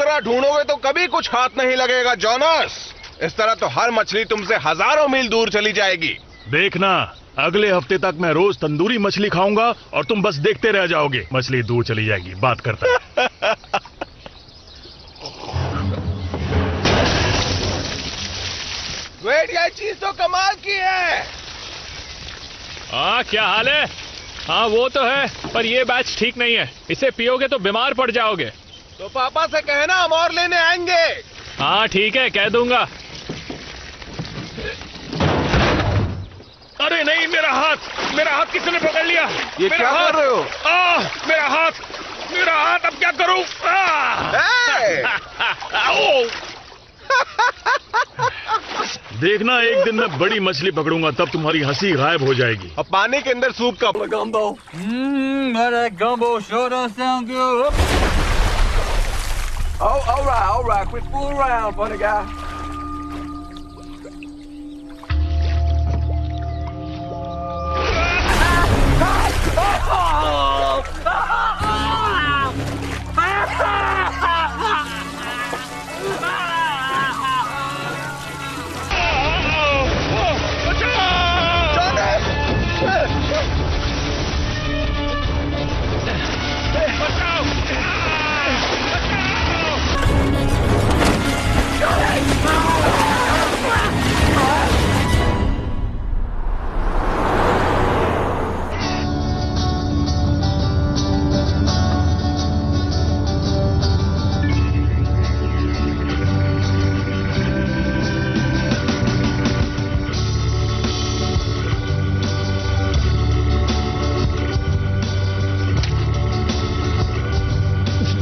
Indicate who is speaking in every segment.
Speaker 1: तरह ढूंढोगे तो कभी कुछ हाथ नहीं लगेगा जोनास। इस तरह तो हर मछली तुमसे हजारों मील दूर चली जाएगी।
Speaker 2: देखना, अगले हफ्ते तक मैं रोज तंदूरी मछली खाऊंगा और तुम बस देखते रह जाओगे। मछली दूर चली जाएगी। बात करता है।
Speaker 1: वेट, ये चीज तो कमाल की है।
Speaker 3: क्या हाल है? हाँ वो तो है, पर ये बैच ठीक नहीं है। इसे पियोगे तो बीमार पड़ जाओगे।
Speaker 1: तो पापा से कहना हम और लेने आएंगे।
Speaker 3: हाँ ठीक है, कह दूंगा।
Speaker 2: अरे नहीं, मेरा हाथ किसने पकड़ लिया?
Speaker 1: ये क्या कर रहे हो?
Speaker 2: मेरा हाथ अब क्या करूं? देखना, एक दिन मैं बड़ी मछली पकड़ूंगा, तब तुम्हारी हंसी गायब हो जाएगी।
Speaker 1: अब पानी के अंदर सूप का
Speaker 4: Gumbo. That gumbo sure does sound good. Oh, all right. Quit fooling around, funny guy.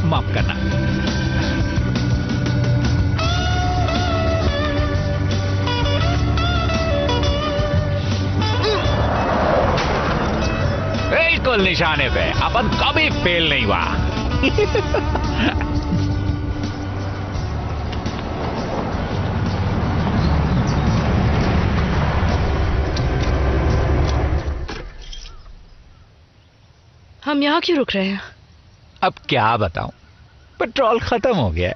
Speaker 3: माफ करना। बिल्कुल निशाने पे, अपन कभी फेल नहीं हुआ।
Speaker 5: हम यहाँ क्यों रुक रहे हैं?
Speaker 3: अब क्या बताऊं, पेट्रोल खत्म हो गया है।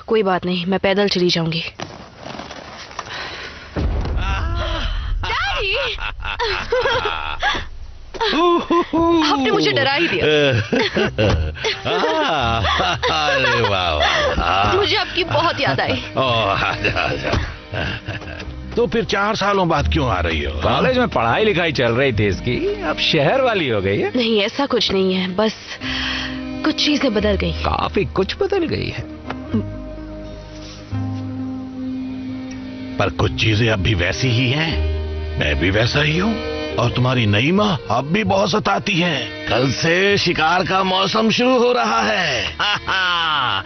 Speaker 5: कोई बात नहीं, मैं पैदल चली जाऊंगी। डैडी! आपने मुझे डरा ही दिया।
Speaker 6: अरे वाह,
Speaker 5: मुझे आपकी बहुत याद आई।
Speaker 6: आजा। तो फिर 4 सालों बाद क्यों आ रही हो?
Speaker 3: कॉलेज में पढ़ाई लिखाई चल रही थी इसकी, अब शहर वाली हो गई है।
Speaker 5: नहीं, ऐसा कुछ नहीं है, बस कुछ चीजें बदल गई।
Speaker 3: काफी कुछ बदल गई है,
Speaker 6: पर कुछ चीजें अब भी वैसी ही हैं। मैं भी वैसा ही हूँ, और तुम्हारी नई माँ अब भी बहुत सताती है। कल से शिकार का मौसम शुरू हो रहा है।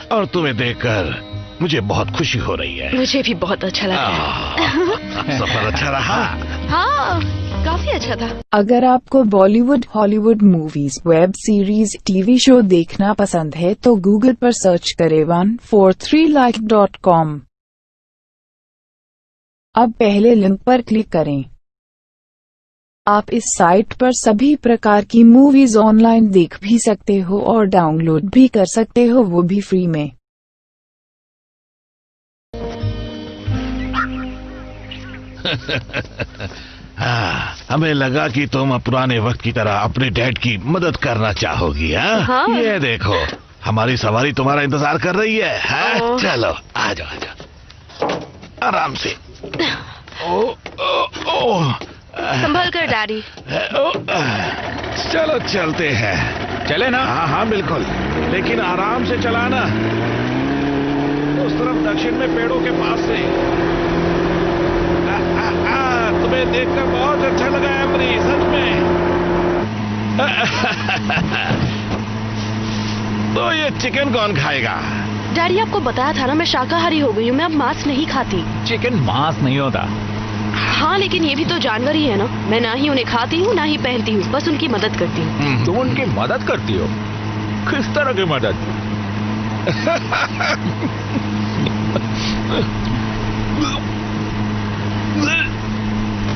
Speaker 6: और तुम्हें देखकर मुझे बहुत खुशी हो रही है।
Speaker 5: मुझे भी बहुत अच्छा लगा।
Speaker 6: सफर अच्छा रहा?
Speaker 5: हाँ, काफी अच्छा था।
Speaker 7: अगर आपको Bollywood, Hollywood movies, web series, TV show देखना पसंद है तो गूगल पर सर्च करें 143like.com। अब पहले लिंक पर क्लिक करें। आप इस साइट पर सभी प्रकार की मूवीज ऑनलाइन देख भी सकते हो और डाउनलोड भी कर सकते हो, वो भी फ्री में।
Speaker 6: हाँ, हमें लगा कि तुम पुराने वक्त की तरह अपने डैड की मदद करना चाहोगी। हाँ? ये देखो, हमारी सवारी तुम्हारा इंतजार कर रही है। हाँ? चलो आ जाओ, आराम से।
Speaker 5: संभल कर डैडी।
Speaker 6: चलो चलते हैं।
Speaker 3: चले ना?
Speaker 6: हाँ बिल्कुल, लेकिन आराम से चलाना। उस तरफ दक्षिण में पेड़ों के पास से। तुम्हें देखकर बहुत अच्छा लगा एमरी, सच में। तो ये चिकन कौन खाएगा?
Speaker 5: डैडी, आपको बताया था ना, मैं शाकाहारी हो गई हूँ, मैं अब मांस नहीं खाती।
Speaker 3: चिकन मांस नहीं होता।
Speaker 5: हाँ, लेकिन ये भी तो जानवर ही है ना। मैं ना ही उन्हें खाती हूँ ना ही पहनती हूँ, बस उनकी मदद करती हूँ।
Speaker 3: तुम उनकी मदद करती हो? किस तरह की मदद?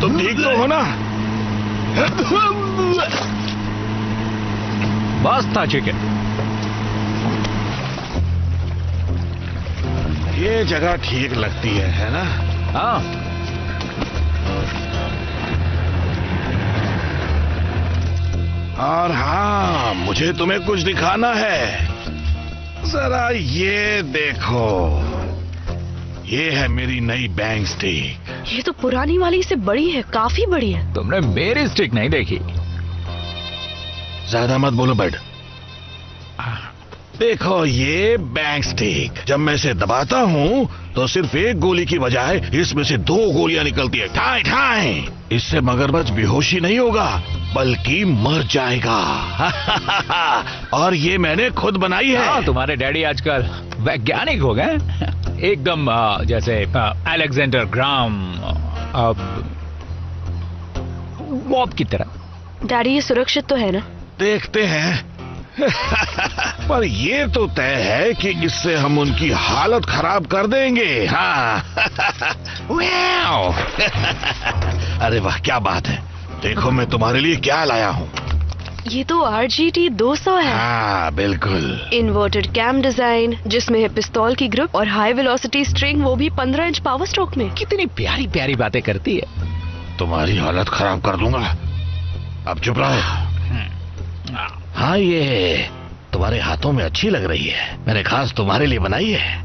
Speaker 6: तुम ठीक तो हो ना?
Speaker 3: बस था चिकन।
Speaker 6: ये जगह ठीक लगती है ना?
Speaker 3: हाँ,
Speaker 6: और हाँ, मुझे तुम्हें कुछ दिखाना है। जरा ये देखो, ये है मेरी नई बैंग स्टिक।
Speaker 5: ये तो पुरानी वाली से बड़ी है, काफी बड़ी है।
Speaker 3: तुमने मेरी स्टिक नहीं देखी।
Speaker 6: ज्यादा मत बोलो बड। देखो ये बैंग स्टिक, जब मैं इसे दबाता हूँ तो सिर्फ एक गोली की बजाय इसमें से 2 गोलियां निकलती है, ठाई ठाई। इससे मगरमच्छ बेहोशी नहीं होगा बल्कि मर जाएगा। और ये मैंने खुद बनाई है।
Speaker 3: हाँ, तुम्हारे डैडी आजकल वैज्ञानिक हो गए, एकदम जैसे अलेक्जेंडर ग्राम बॉब की तरह।
Speaker 5: डैडी ये सुरक्षित तो है ना?
Speaker 6: देखते हैं। पर ये तो तय है कि इससे हम उनकी हालत खराब कर देंगे। हाँ। वाओ। अरे वाह, क्या बात है। देखो मैं तुम्हारे लिए क्या लाया हूँ।
Speaker 5: ये तो RGT 200 है।
Speaker 6: हाँ बिल्कुल।
Speaker 5: इन्वर्टेड कैम डिजाइन, जिसमें है पिस्तौल की ग्रिप और हाई वेलोसिटी स्ट्रिंग, वो भी 15 इंच पावर स्ट्रोक में।
Speaker 3: कितनी प्यारी प्यारी बातें करती है।
Speaker 6: तुम्हारी हालत खराब कर दूंगा, अब चुप रहो। हाँ, ये तुम्हारे हाथों में अच्छी लग रही है, मैंने खास तुम्हारे लिए बनाई है।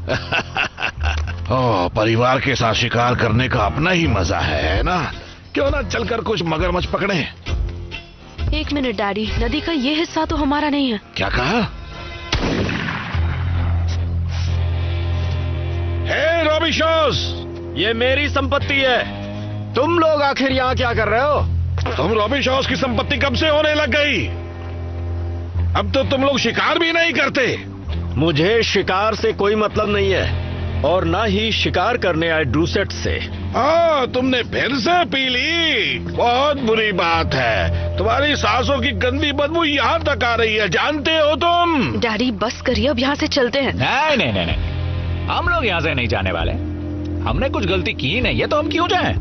Speaker 6: ओह, परिवार के साथ शिकार करने का अपना ही मजा है ना? क्यों ना चलकर कुछ मगरमच्छ पकड़े।
Speaker 5: 1 मिनट डैडी, नदी का ये हिस्सा तो हमारा नहीं है।
Speaker 6: क्या कहा? हे रॉबिशॉस,
Speaker 2: ये मेरी संपत्ति है। तुम लोग आखिर यहाँ क्या कर रहे हो?
Speaker 6: तुम रॉबिशॉस की संपत्ति कब से होने लग गई? अब तो तुम लोग शिकार भी नहीं करते।
Speaker 2: मुझे शिकार से कोई मतलब नहीं है, और ना ही शिकार करने आए ड्रूसेट से।
Speaker 6: हाँ, तुमने फिर से पी ली। बहुत बुरी बात है। तुम्हारी सांसों की गंदी बदबू यहाँ तक आ रही है, जानते हो तुम?
Speaker 5: डैडी बस करिए, अब यहाँ से चलते हैं।
Speaker 3: नहीं नहीं नहीं नहीं, हम लोग यहाँ से नहीं जाने वाले। हमने कुछ गलती की नहीं है तो हम क्यों जाएं?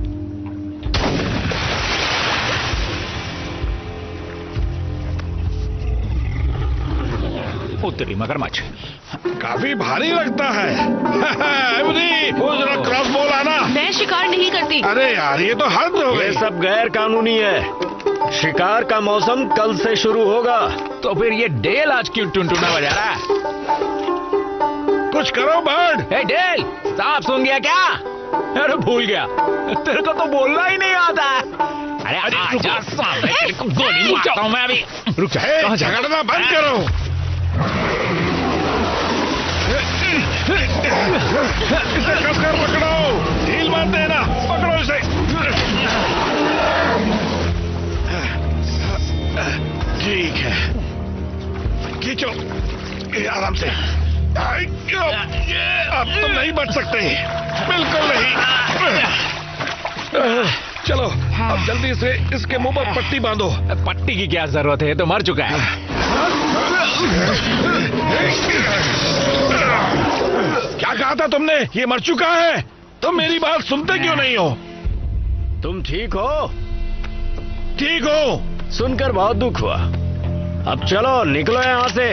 Speaker 3: उत्तरी मगरमच्छ
Speaker 6: काफी भारी लगता है। वो जरा क्रॉस बोल आना।
Speaker 5: मैं शिकार नहीं करती।
Speaker 6: अरे यार, ये तो हद हो
Speaker 2: ये
Speaker 6: गई।
Speaker 2: सब गैर कानूनी है। शिकार का मौसम कल से शुरू होगा।
Speaker 3: तो फिर ये डेल आज क्यों टुनटुना बजा रहा है?
Speaker 6: कुछ करो बर्ड।
Speaker 3: हे डेल, साफ सुन गया क्या? अरे भूल गया, तेरे को तो बोलना ही नहीं आता। अरे आजा सामने, तेरे को गोली मारता हूं मैं अभी।
Speaker 2: रुक जा।
Speaker 6: हे, झगड़ना बंद करो। इसे कसकर पकड़ो, ढील मत देना, पकड़ो इसे। ठीक है, खींचो आराम से। अब तुम नहीं बच सकते, बिल्कुल नहीं। चलो अब जल्दी से इसके मुंह पर पट्टी बांधो।
Speaker 3: पट्टी की क्या जरूरत है, ये तो मर चुका है।
Speaker 6: क्या कहा था तुमने? ये मर चुका है? तुम मेरी बात सुनते क्यों नहीं हो?
Speaker 2: तुम ठीक हो?
Speaker 6: ठीक हो?
Speaker 2: सुनकर बहुत दुख हुआ। अब चलो निकलो यहाँ से।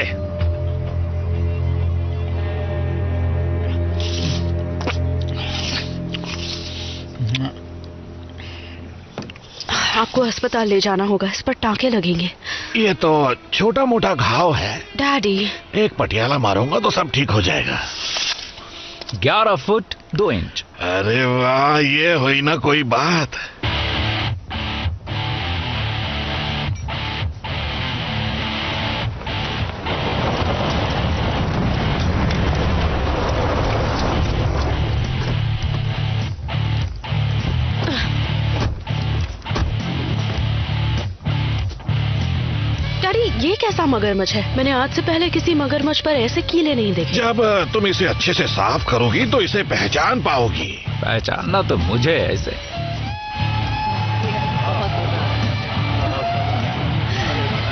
Speaker 5: आपको अस्पताल ले जाना होगा, इस पर टांके लगेंगे।
Speaker 6: ये तो छोटा मोटा घाव है।
Speaker 5: डैडी,
Speaker 6: एक पटियाला मारूंगा तो सब ठीक हो जाएगा।
Speaker 3: 11 फुट 2 इंच।
Speaker 6: अरे वाह, ये हुई ना कोई बात।
Speaker 5: ये कैसा मगरमच्छ है? मैंने आज से पहले किसी मगरमच्छ पर ऐसे कीले नहीं देखे।
Speaker 6: जब तुम इसे अच्छे से साफ करोगी तो इसे पहचान पाओगी।
Speaker 3: पहचानना तो मुझे ऐसे।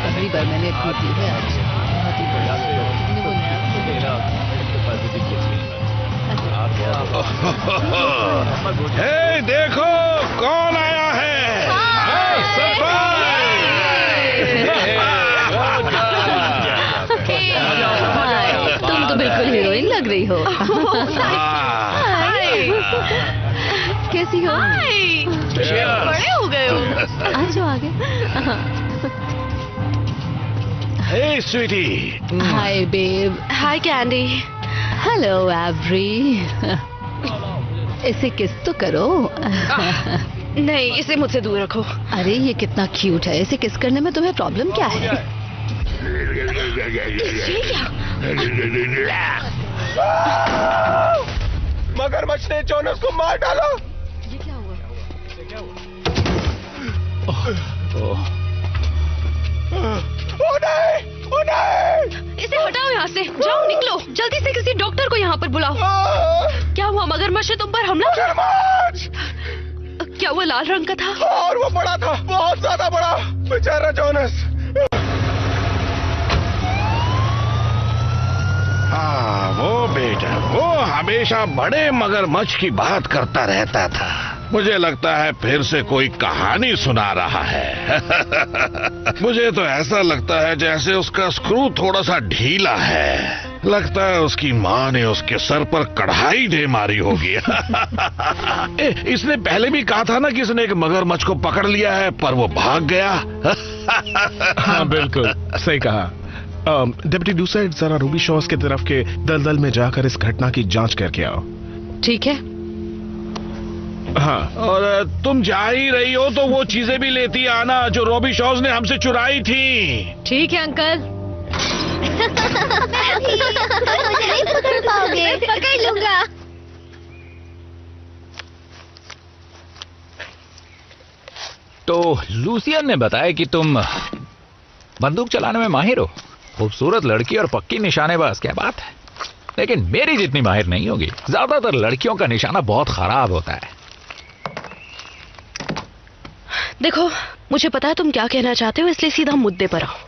Speaker 8: पहली बार मैंने पी है आज।
Speaker 6: हे, देखो कौन आया है।
Speaker 5: तुम तो बिल्कुल हीरोइन लग रही हो।
Speaker 8: कैसी हो?
Speaker 5: बड़े हो गए हो।
Speaker 8: आ जाओ आगे।
Speaker 6: हे स्वीटी।
Speaker 8: हाय बेब।
Speaker 5: हाय कैंडी।
Speaker 8: Hello every. इसे किस तो करो।
Speaker 5: नहीं, इसे मुझसे दूर रखो।
Speaker 8: अरे ये कितना क्यूट है, इसे किस करने में तुम्हें प्रॉब्लम क्या है?
Speaker 5: ये क्या?
Speaker 1: मगरमच्छ ने जोनस को मार डाला।
Speaker 5: ये क्या हुआ?
Speaker 1: ओ नहीं!
Speaker 5: इसे हटाओ यहाँ से। जाओ, निकलो जल्दी से, किसी डॉक्टर को यहाँ पर बुलाओ। क्या हुआ? मगरमच्छ ने तुम पर हमला किया?
Speaker 1: मगरमच्छ!
Speaker 5: क्या वो लाल रंग का था?
Speaker 1: और वो बड़ा था, बहुत ज्यादा बड़ा। बेचारा जोनस।
Speaker 6: हाँ, वो बेटा, वो हमेशा बड़े मगरमच्छ की बात करता रहता था। मुझे लगता है फिर से कोई कहानी सुना रहा है। मुझे तो ऐसा लगता है जैसे उसका स्क्रू थोड़ा सा ढीला है। लगता है उसकी माँ ने उसके सर पर कढ़ाई दे मारी होगी। इसने पहले भी कहा था ना कि इसने एक मगरमच्छ को पकड़ लिया है, पर वो भाग गया।
Speaker 1: हाँ बिल्कुल सही कहा। डिप्टी डूसाइड, जरा रूबी शॉस की तरफ के दलदल में जाकर इस घटना की जांच करके आओ।
Speaker 5: ठीक है।
Speaker 1: हाँ,
Speaker 6: और तुम जा ही रही हो तो वो चीजें भी लेती आना जो रॉबी शॉज ने हमसे चुराई थी।
Speaker 8: ठीक है अंकल।
Speaker 9: मुझे नहीं पकड़ पाओगे। पकड़ लूंगा।
Speaker 3: तो लूसियन ने बताया कि तुम बंदूक चलाने में माहिर हो। खूबसूरत लड़की और पक्की निशानेबाज, क्या बात है। लेकिन मेरी जितनी माहिर नहीं होगी। ज्यादातर लड़कियों का निशाना बहुत खराब होता है।
Speaker 5: देखो, मुझे पता है तुम क्या कहना चाहते हो, इसलिए सीधा मुद्दे पर आओ।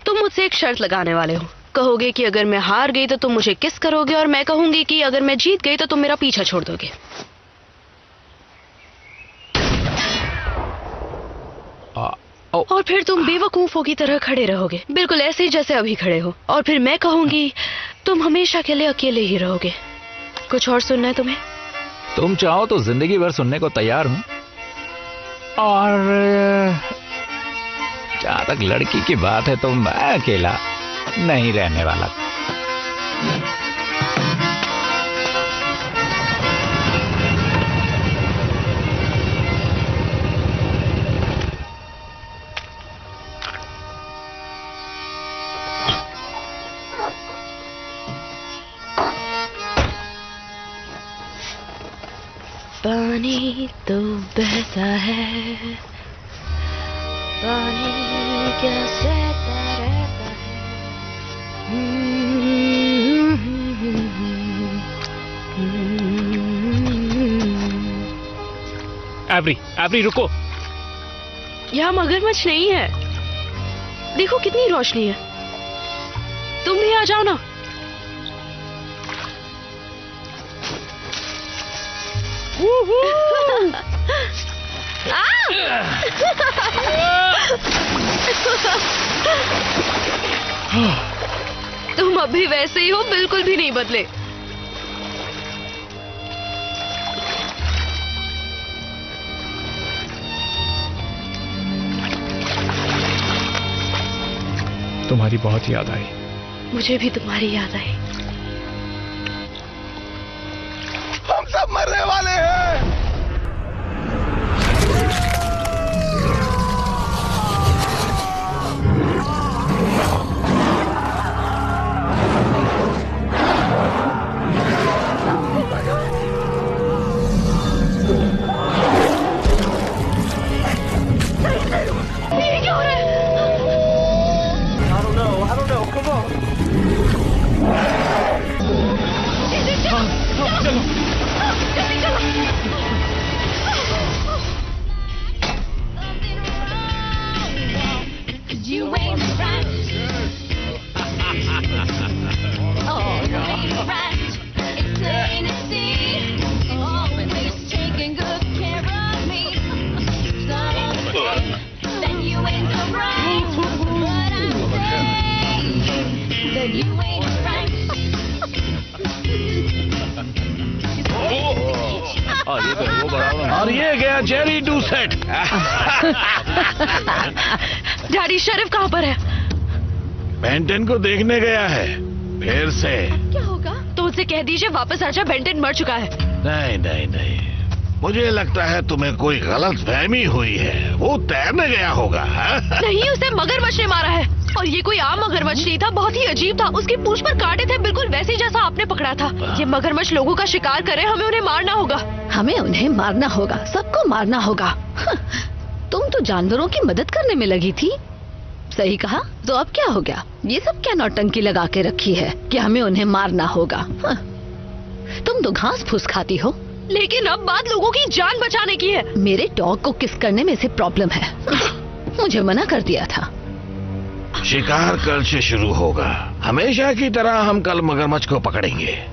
Speaker 5: तुम मुझसे एक शर्त लगाने वाले हो। कहोगे कि अगर मैं हार गई तो तुम मुझे किस करोगे, और मैं कहूंगी कि अगर मैं जीत गई तो तुम मेरा पीछा छोड़ दोगे। और फिर तुम बेवकूफों की तरह खड़े रहोगे, बिल्कुल ऐसे ही जैसे अभी खड़े हो। और फिर मैं कहूंगी तुम हमेशा के लिए अकेले ही रहोगे। कुछ और सुनना है तुम्हें?
Speaker 3: तुम चाहो तो जिंदगी भर सुनने को तैयार हूं। और जहां तक लड़की की बात है तो मैं अकेला नहीं रहने वाला।
Speaker 5: पानी तो बहता है, पानी क्या सहता रहता है।
Speaker 3: एवरी रुको।
Speaker 5: यहाँ मगरमच्छ नहीं है। देखो कितनी रोशनी है। तुम भी आ जाओ ना। तुम अभी वैसे ही हो, बिल्कुल भी नहीं बदले।
Speaker 1: तुम्हारी बहुत याद आई।
Speaker 5: मुझे भी तुम्हारी याद आई।
Speaker 1: हम सब मरने वाले हैं।
Speaker 5: ये क्या हो रहा है?
Speaker 4: I don't know. Come on.
Speaker 5: चलो, जल्दी चलो।
Speaker 9: You ain't right. Oh, you ain't right. It's plain to see. Always taking good care of me. Some say that you ain't so right, but I'm saying that you ain't right.
Speaker 3: ये तो वो बड़ा
Speaker 6: और ये गया Jerry डूसेट।
Speaker 5: Daddy शरीफ कहाँ पर है?
Speaker 6: बेंटन को देखने गया है फिर से।
Speaker 5: क्या होगा? तो उनसे कह दीजिए वापस आजा, बेंटन मर चुका है।
Speaker 6: नहीं नहीं नहीं, मुझे लगता है तुम्हें कोई गलत फहमी हुई है। वो तैरने गया होगा।
Speaker 5: नहीं, उसे मगरमच्छ ने मारा है। और ये कोई आम मगरमच्छ नहीं था, बहुत ही अजीब था। उसकी पूंछ पर कांटे थे, बिल्कुल वैसे जैसा आपने पकड़ा था। ये मगरमच्छ लोगों का शिकार करे, हमें उन्हें मारना होगा।
Speaker 8: हमें उन्हें मारना होगा, सबको मारना होगा। तुम तो जानवरों की मदद करने में लगी थी। सही कहा। तो अब क्या हो गया? ये सब क्या नौटंकी लगा के रखी है कि हमें उन्हें मारना होगा? तुम तो घास फूस खाती हो।
Speaker 5: लेकिन अब बात लोगों की जान बचाने की है।
Speaker 8: मेरे डॉग को किस करने में से प्रॉब्लम है। मुझे मना कर दिया था।
Speaker 6: शिकार कल से शुरू होगा। हमेशा की तरह हम कल मगरमच्छ को पकड़ेंगे,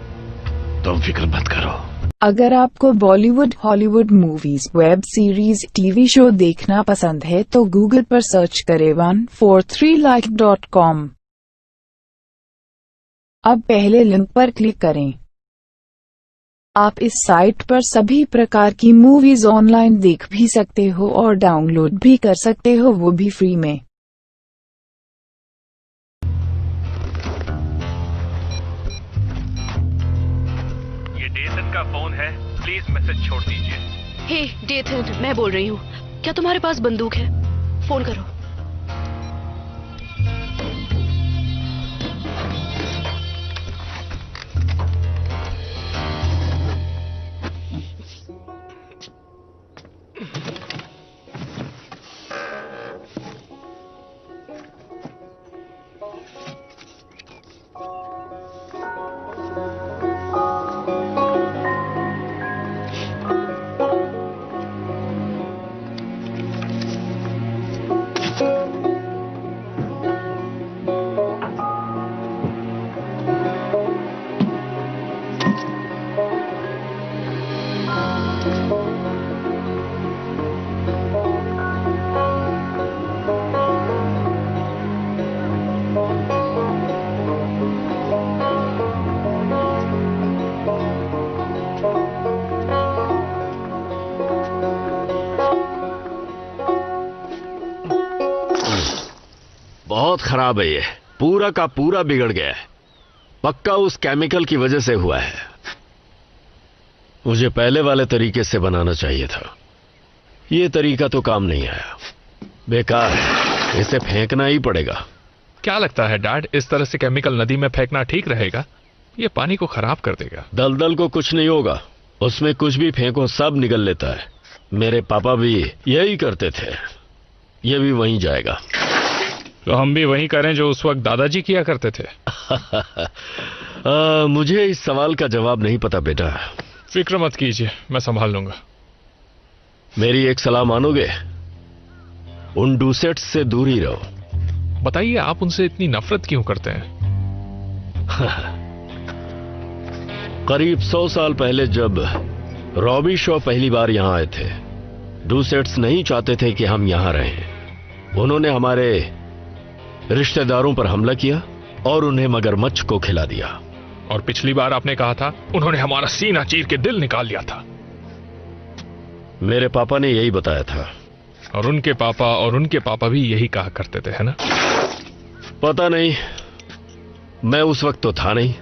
Speaker 6: तुम फिक्र मत करो।
Speaker 7: अगर आपको Bollywood, Hollywood movies, web series, TV show देखना पसंद है तो गूगल पर सर्च करें 143like.com। अब पहले लिंक पर क्लिक करें। आप इस साइट पर सभी प्रकार की मूवीज ऑनलाइन देख भी सकते हो और डाउनलोड भी कर सकते हो, वो भी फ्री में।
Speaker 1: ये डेसन का फोन है, प्लीज मैसेज छोड़ दीजिए।
Speaker 5: हे डेथन, मैं बोल रही हूँ। क्या तुम्हारे पास बंदूक है? फोन करो।
Speaker 10: बहुत खराब है, ये पूरा का पूरा बिगड़ गया है। पक्का उस केमिकल की वजह से हुआ है। मुझे पहले वाले तरीके से बनाना चाहिए था। ये तरीका तो काम नहीं आया, बेकार है, इसे फेंकना ही पड़ेगा।
Speaker 3: क्या लगता है डैड, इस तरह से केमिकल नदी में फेंकना ठीक रहेगा? ये पानी को खराब कर देगा।
Speaker 10: दलदल को कुछ नहीं होगा, उसमें कुछ भी फेंको सब निकल लेता है। मेरे पापा भी यही करते थे, ये भी वहीं जाएगा।
Speaker 3: तो हम भी वही करें जो उस वक्त दादाजी किया करते थे।
Speaker 10: मुझे इस सवाल का जवाब नहीं पता बेटा।
Speaker 3: फिक्र मत कीजिए, मैं संभाल लूंगा।
Speaker 10: मेरी एक सलाह मानोगे? उन डूसेट्स से दूर ही रहो।
Speaker 3: बताइए, आप उनसे इतनी नफरत क्यों करते हैं?
Speaker 10: करीब 100 साल पहले जब रॉबी शॉ पहली बार यहां आए थे, डूसेट्स नहीं चाहते थे कि हम यहां रहें। उन्होंने हमारे रिश्तेदारों पर हमला किया और उन्हें मगरमच्छ को खिला दिया।
Speaker 3: और पिछली बार आपने कहा था उन्होंने हमारा सीना चीर के दिल निकाल लिया था।
Speaker 10: मेरे पापा ने यही बताया था।
Speaker 3: और उनके पापा भी यही कहा करते थे, है ना?
Speaker 10: पता नहीं, मैं उस वक्त तो था नहीं।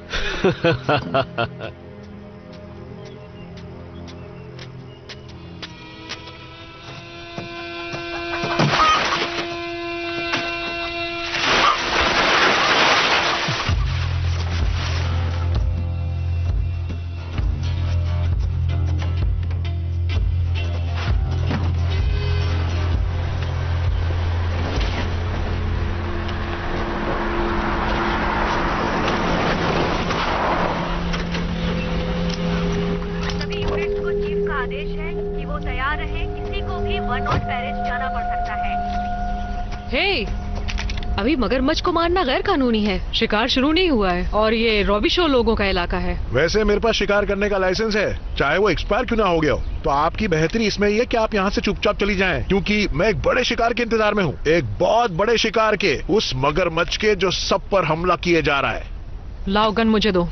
Speaker 5: अभी मगरमच्छ को मारना गैर कानूनी है, शिकार शुरू नहीं हुआ है और ये रॉबी शो लोगों का इलाका है।
Speaker 1: वैसे मेरे पास शिकार करने का लाइसेंस है, चाहे वो एक्सपायर क्यों ना हो गया हो। तो आपकी बेहतरी इसमें ये कि आप यहाँ से चुपचाप चली जाएं, क्योंकि मैं एक बड़े शिकार के इंतजार में हूँ। एक बहुत बड़े शिकार के, उस मगरमच्छ के जो सब पर हमला किए जा रहा है।
Speaker 5: लाओ गन मुझे दो।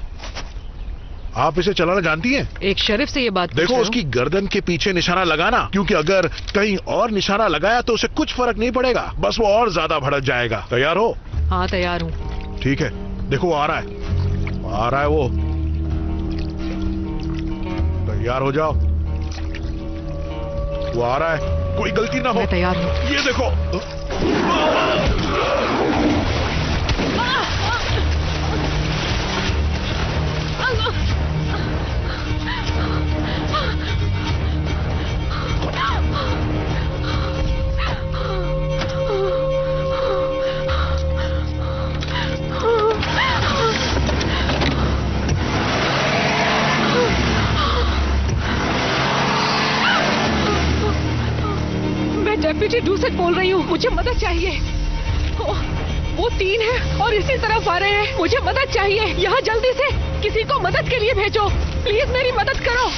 Speaker 1: आप इसे चलाना जानती हैं?
Speaker 11: एक शरीफ से ये बात
Speaker 1: देखो उसकी गर्दन के पीछे निशाना लगाना, क्योंकि अगर कहीं और निशाना लगाया तो उसे कुछ फर्क नहीं पड़ेगा, बस वो और ज्यादा भड़क जाएगा। तैयार हो?
Speaker 11: हाँ तैयार हूँ।
Speaker 1: ठीक है, देखो वो आ रहा है वो। तैयार हो जाओ, वो आ रहा है, कोई गलती ना हो।
Speaker 11: मैं तैयार हूँ।
Speaker 1: ये देखो।
Speaker 11: डेप्यूटी डूसेट बोल रही हूँ, मुझे मदद चाहिए। वो 3 है और इसी तरफ आ रहे हैं, मुझे मदद चाहिए। यहाँ जल्दी से किसी को मदद के लिए भेजो, प्लीज मेरी मदद करो।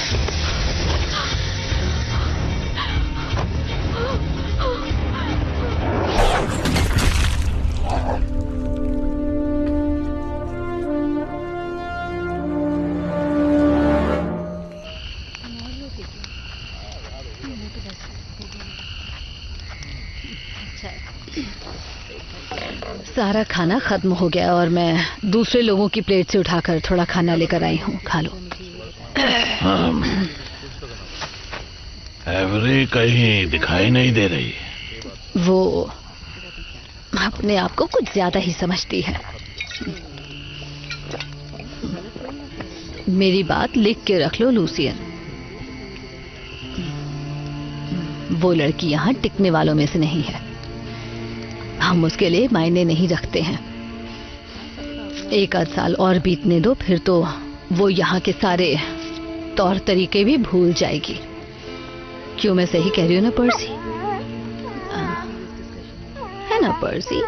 Speaker 8: सारा खाना खत्म हो गया और मैं दूसरे लोगों की प्लेट से उठाकर थोड़ा खाना लेकर आई हूँ, खा लो।
Speaker 6: एवरी कहीं दिखाई नहीं दे रही।
Speaker 8: वो अपने आप को कुछ ज्यादा ही समझती है। मेरी बात लिख के रख लो लूसियन, वो लड़की यहाँ टिकने वालों में से नहीं है। हम उसके लिए मायने नहीं रखते हैं। 1 आध साल और बीतने दो, फिर तो वो यहाँ के सारे तौर तरीके भी भूल जाएगी। क्यों, मैं सही कह रही हूँ ना पर्सी? है ना पर्सी?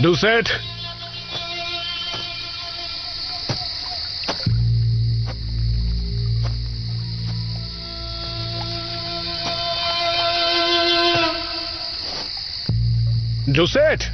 Speaker 1: डूसेट, डूसेट,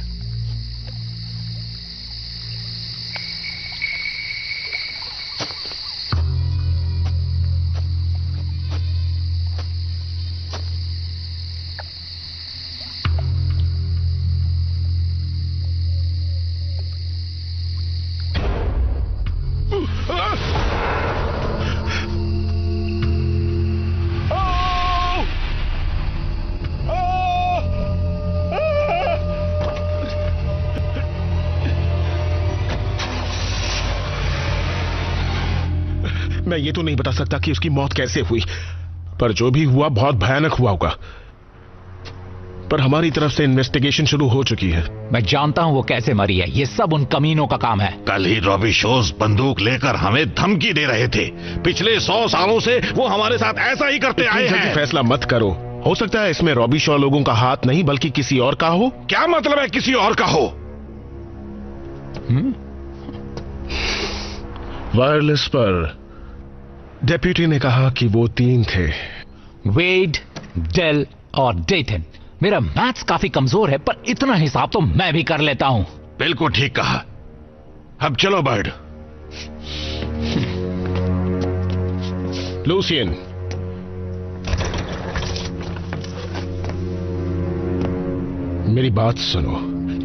Speaker 1: मैं ये तो नहीं बता सकता कि उसकी मौत कैसे हुई, पर जो भी हुआ बहुत भयानक हुआ होगा। पर हमारी तरफ से इन्वेस्टिगेशन शुरू हो चुकी है।
Speaker 3: मैं जानता हूं वो कैसे मरी है, ये सब उन कमीनों का काम है।
Speaker 6: कल ही रॉबी शोज बंदूक लेकर हमें धमकी दे रहे थे। पिछले 100 सालों से वो हमारे साथ ऐसा ही करते आए हैं।
Speaker 1: फैसला मत करो, हो सकता है इसमें रॉबी शॉ लोगों का हाथ नहीं बल्कि किसी और का हो।
Speaker 6: क्या मतलब है किसी और का हो?
Speaker 1: वायरलेस पर डेप्यूटी ने कहा कि वो 3 थे,
Speaker 3: वेड, डेल और डेटन। मेरा मैथ्स काफी कमजोर है, पर इतना हिसाब तो मैं भी कर लेता हूं।
Speaker 6: बिल्कुल ठीक कहा। अब चलो बर्ड।
Speaker 1: लूसियन, मेरी बात सुनो,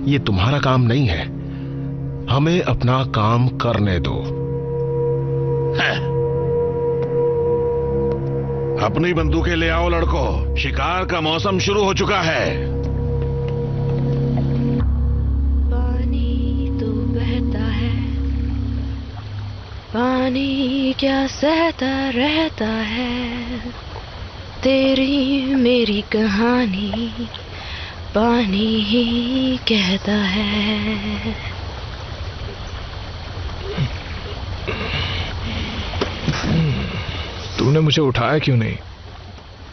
Speaker 1: ये तुम्हारा काम नहीं है, हमें अपना काम करने दो।
Speaker 6: है। अपनी बंदूकें ले आओ लड़कों, शिकार का मौसम शुरू हो चुका है।
Speaker 5: पानी तो बहता है, पानी क्या सहता रहता है, तेरी मेरी कहानी पानी ही कहता है।
Speaker 1: तूने मुझे उठाया क्यों नहीं?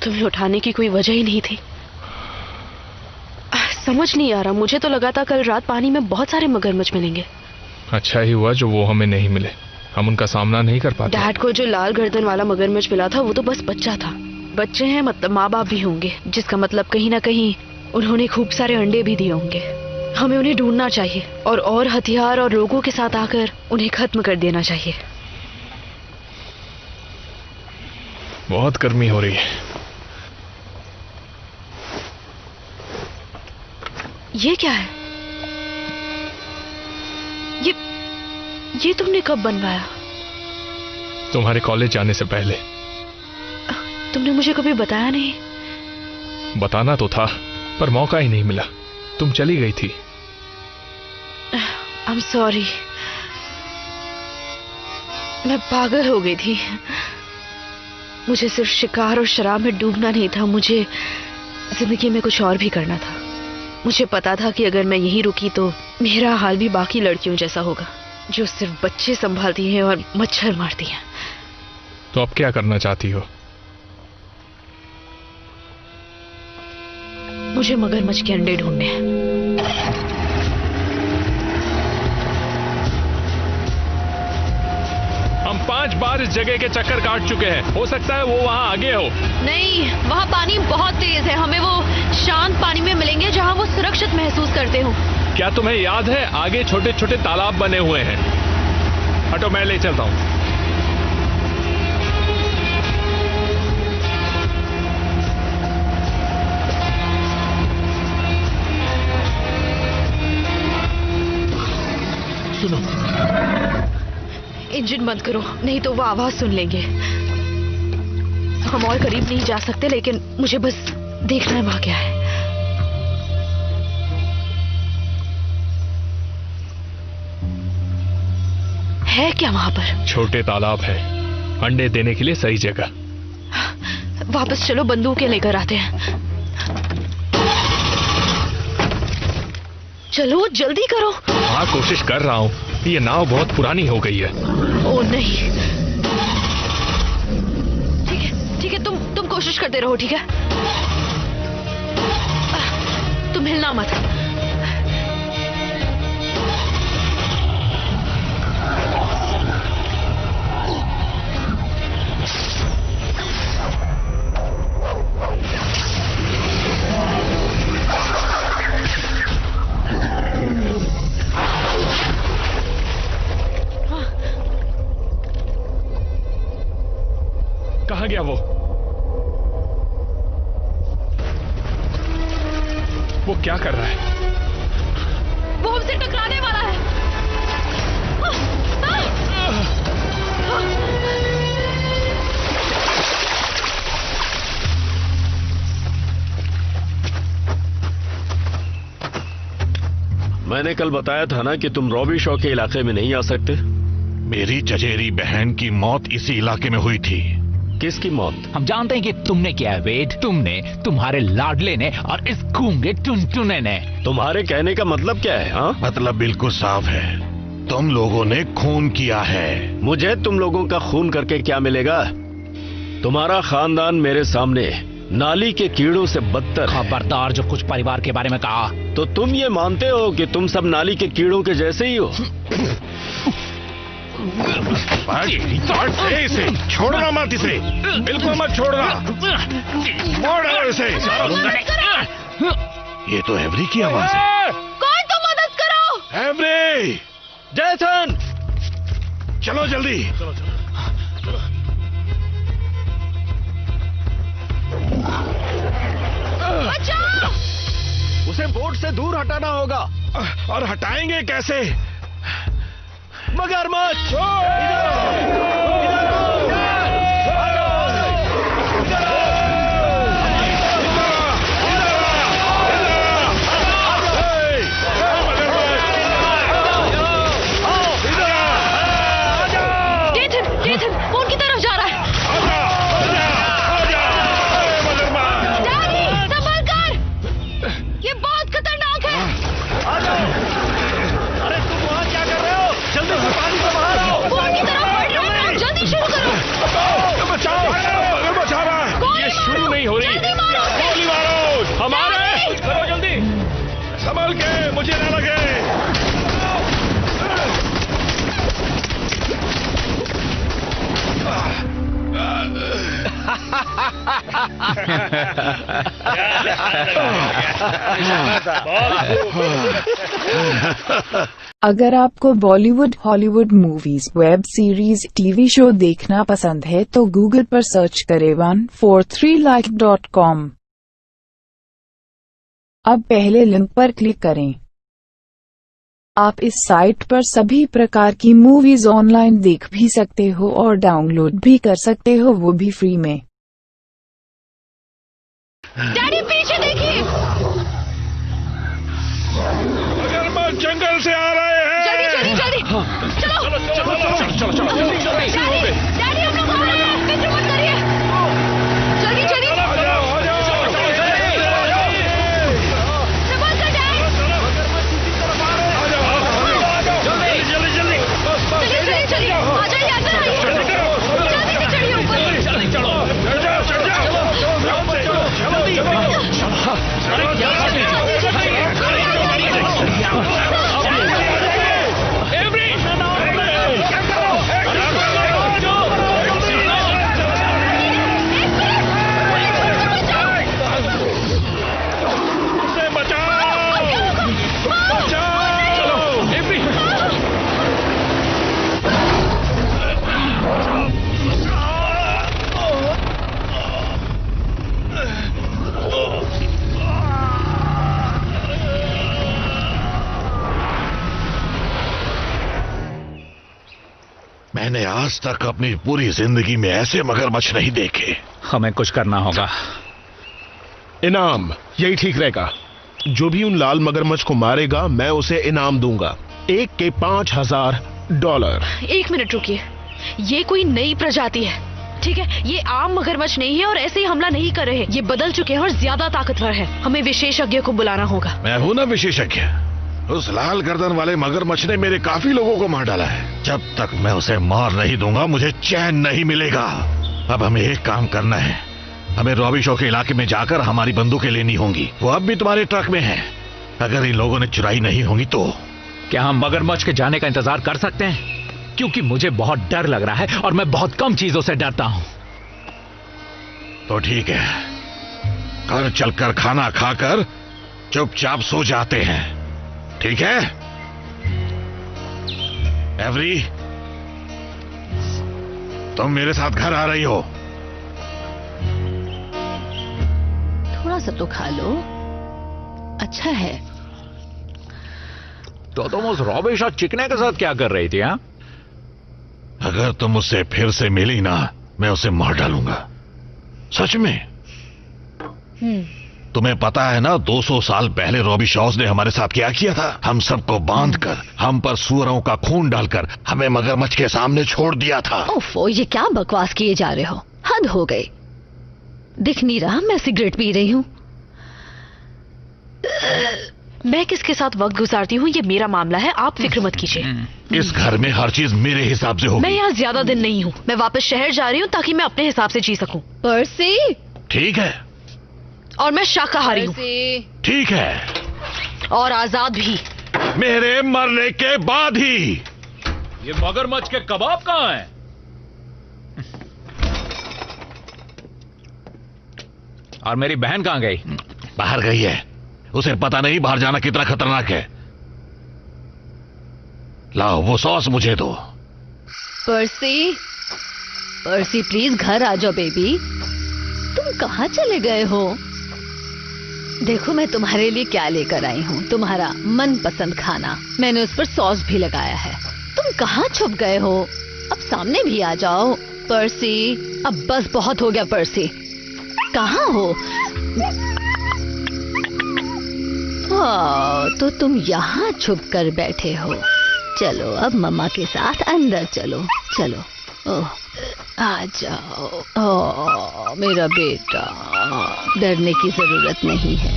Speaker 5: तुम्हें उठाने की कोई वजह ही नहीं थी। समझ नहीं आ रहा, मुझे तो लगा था कल रात पानी में बहुत सारे मगरमच्छ मिलेंगे।
Speaker 12: अच्छा ही हुआ जो वो हमें नहीं मिले, हम उनका सामना नहीं कर पाते।
Speaker 5: डैड को जो लाल गर्दन वाला मगरमच्छ मिला था वो तो बस बच्चा था। बच्चे हैं मतलब माँ बाप भी होंगे, जिसका मतलब कहीं ना कहीं उन्होंने खूब सारे अंडे भी दिए होंगे। हमें उन्हें ढूंढना चाहिए और हथियार और लोगों के साथ आकर उन्हें खत्म कर देना चाहिए।
Speaker 12: बहुत गर्मी हो रही है।
Speaker 5: ये क्या है? ये तुमने कब बनवाया?
Speaker 12: तुम्हारे कॉलेज जाने से पहले।
Speaker 5: तुमने मुझे कभी बताया नहीं।
Speaker 12: बताना तो था पर मौका ही नहीं मिला, तुम चली गई थी।
Speaker 5: I'm sorry, मैं पागल हो गई थी। मुझे सिर्फ शिकार और शराब में डूबना नहीं था, मुझे जिंदगी में कुछ और भी करना था। मुझे पता था कि अगर मैं यहीं रुकी तो मेरा हाल भी बाकी लड़कियों जैसा होगा जो सिर्फ बच्चे संभालती हैं और मच्छर मारती हैं।
Speaker 12: तो अब क्या करना चाहती हो?
Speaker 5: मुझे मगरमच्छ के अंडे ढूंढने हैं।
Speaker 12: हम 5 बार इस जगह के चक्कर काट चुके हैं, हो सकता है वो वहाँ आगे हो।
Speaker 5: नहीं, वहाँ पानी बहुत तेज है, हमें वो शांत पानी में मिलेंगे जहाँ वो सुरक्षित महसूस करते हो।
Speaker 12: क्या तुम्हें याद है आगे छोटे छोटे तालाब बने हुए हैं? हटो, मैं ले चलता हूँ।
Speaker 5: सुनो, इंजन बंद करो, नहीं तो वो आवाज सुन लेंगे। हम और करीब नहीं जा सकते, लेकिन मुझे बस देखना है वहां क्या है। है क्या वहां पर?
Speaker 12: छोटे तालाब है, अंडे देने के लिए सही जगह।
Speaker 5: वापस चलो, बंदूकें लेकर आते हैं। चलो जल्दी करो।
Speaker 12: हाँ, कोशिश कर रहा हूँ। ये नाव बहुत पुरानी हो गई है।
Speaker 5: ओ नहीं, ठीक है, तुम कोशिश करते रहो, ठीक है? तुम हिलना मत।
Speaker 12: कहाँ गया वो? वो क्या कर रहा है?
Speaker 5: वो हमसे टकराने वाला है।
Speaker 10: मैंने कल बताया था ना कि तुम रॉबी शॉ के इलाके में नहीं आ सकते।
Speaker 6: मेरी चचेरी बहन की मौत इसी इलाके में हुई थी।
Speaker 10: किसकी मौत?
Speaker 3: हम जानते हैं कि तुमने किया है वेड, तुमने, तुम्हारे लाडले ने और इस गूंगे टुनटुने ने।
Speaker 10: तुम्हारे कहने का मतलब क्या है? हाँ,
Speaker 6: मतलब बिल्कुल साफ है, तुम लोगों ने खून किया है।
Speaker 10: मुझे तुम लोगों का खून करके क्या मिलेगा? तुम्हारा खानदान मेरे सामने नाली के कीड़ों से बदतर।
Speaker 3: खबरदार जो कुछ परिवार के बारे में कहा।
Speaker 10: तो तुम ये मानते हो कि तुम सब नाली के कीड़ों के जैसे ही हो?
Speaker 6: इसे छोड़ना मत, इसे बिल्कुल मत छोड़ना, मोड़ इसे। ये तो एवरी की आवाज है।
Speaker 5: कोई तो मदद करो।
Speaker 6: एवरी,
Speaker 10: जैसन,
Speaker 6: चलो जल्दी।
Speaker 5: बचाओ!
Speaker 10: उसे बोट से दूर हटाना होगा।
Speaker 6: और हटाएंगे कैसे?
Speaker 10: मगरमच्छ!
Speaker 5: केथन, वो उनकी तरफ जा रहा है। डैडी, संभल कर! ये बहुत खतरनाक है।
Speaker 10: अरे तुम वहाँ क्या कर रहे हो? जल्दी से पानी से बाहर आओ।
Speaker 5: वो उनकी तरफ बढ़ रहा है।
Speaker 12: संभल के, मुझे ना लगे।
Speaker 7: अगर आपको Bollywood, Hollywood movies, web series, TV show देखना पसंद है तो गूगल पर सर्च करें 143like.com। अब पहले लिंक पर क्लिक करें। आप इस साइट पर सभी प्रकार की मूवीज ऑनलाइन देख भी सकते हो और डाउनलोड भी कर सकते हो, वो भी फ्री में।
Speaker 5: डैडी पीछे देखिए,
Speaker 12: मगरमच्छ जंगल से आ रहे हैं।
Speaker 5: जल्दी जल्दी जल्दी, चलो
Speaker 12: चलो चलो चलो चलो।
Speaker 5: डैडी हम लोग आ रहे हैं, फिक्र मत करिए, जल्दी जल्दी संभल कर डैड,
Speaker 12: जल्दी जल्दी
Speaker 5: चलिए चलिए, आ जाइए अंदर आइए, जल्दी से चढ़िए ऊपर,
Speaker 12: जल्दी चलो,
Speaker 6: मैंने आज तक अपनी पूरी जिंदगी में ऐसे मगरमच्छ नहीं देखे।
Speaker 3: हमें कुछ करना होगा।
Speaker 1: इनाम यही ठीक रहेगा। जो भी उन लाल मगरमच्छ को मारेगा मैं उसे इनाम दूंगा, एक के $5000।
Speaker 5: एक मिनट रुकिए, ये कोई नई प्रजाति है, ठीक है? ये आम मगरमच्छ नहीं है और ऐसे ही हमला नहीं कर रहे। ये बदल चुके हैं और ज्यादा ताकतवर है। हमें विशेषज्ञ को बुलाना होगा।
Speaker 6: मैं हूं ना विशेषज्ञ। उस लाल गर्दन वाले मगरमच्छ ने मेरे काफी लोगों को मार डाला है। जब तक मैं उसे मार नहीं दूंगा मुझे चैन नहीं मिलेगा। अब हमें एक काम करना है, हमें रॉबी शो के इलाके में जाकर हमारी बंदूकें लेनी होंगी। वो अब भी तुम्हारे ट्रक में है। अगर इन लोगों ने चुराई नहीं होंगी तो
Speaker 3: क्या हम मगरमच्छ के जाने का इंतजार कर सकते हैं? क्योंकि मुझे बहुत डर लग रहा है और मैं बहुत कम चीजों से डरता हूं।
Speaker 6: तो ठीक है, घर चलकर खाना खाकर चुपचाप सो जाते हैं, ठीक है? एवरी, तुम मेरे साथ घर आ रही हो?
Speaker 8: थोड़ा सा तो खा लो, अच्छा है।
Speaker 3: तो तुम उस रॉबी शॉ चिकने के साथ क्या कर रही थी? हाँ,
Speaker 6: अगर तुम उससे फिर से मिली ना, मैं उसे मार डालूंगा, सच में। तुम्हें पता है ना 200 साल पहले रॉबी शॉज ने हमारे साथ क्या किया था? हम सबको बांधकर, हम पर सुअरों का खून डालकर हमें मगरमच्छ के सामने छोड़ दिया था।
Speaker 8: ओफो, ये क्या बकवास किए जा रहे हो? हद हो गई। दिख नहीं रहा मैं सिगरेट पी रही हूँ?
Speaker 5: मैं किसके साथ वक्त गुजारती हूँ ये मेरा मामला है, आप फिक्र मत कीजिए।
Speaker 6: इस घर में हर चीज मेरे हिसाब से होगी।
Speaker 5: मैं यहाँ ज्यादा दिन नहीं हूँ, मैं वापस शहर जा रही हूँ ताकि मैं अपने हिसाब से जी सकूँ।
Speaker 8: पर्सी,
Speaker 6: ठीक है।
Speaker 5: और मैं शाकाहारी हूँ।
Speaker 6: ठीक है।
Speaker 5: और आजाद भी।
Speaker 6: मेरे मरने के बाद ही।
Speaker 3: ये मगरमच्छ के कबाब कहाँ हैं? और मेरी बहन कहाँ गई?
Speaker 6: बाहर गई है, उसे पता नहीं बाहर जाना कितना खतरनाक है। लाओ वो सॉस मुझे दो।
Speaker 8: पर्सी, पर्सी प्लीज घर आ जाओ बेबी। तुम कहाँ चले गए हो? देखो मैं तुम्हारे लिए क्या लेकर आई हूँ, तुम्हारा मनपसंद खाना। मैंने उस पर सॉस भी लगाया है। तुम कहाँ छुप गए हो? अब सामने भी आ जाओ। पर्सी, अब बस बहुत हो गया। पर्सी कहाँ हो? तो तुम यहाँ छुप कर बैठे हो। चलो अब मम्मा के साथ अंदर चलो। चलो, ओह आ जाओ। ओह मेरा बेटा, डरने की जरूरत नहीं है।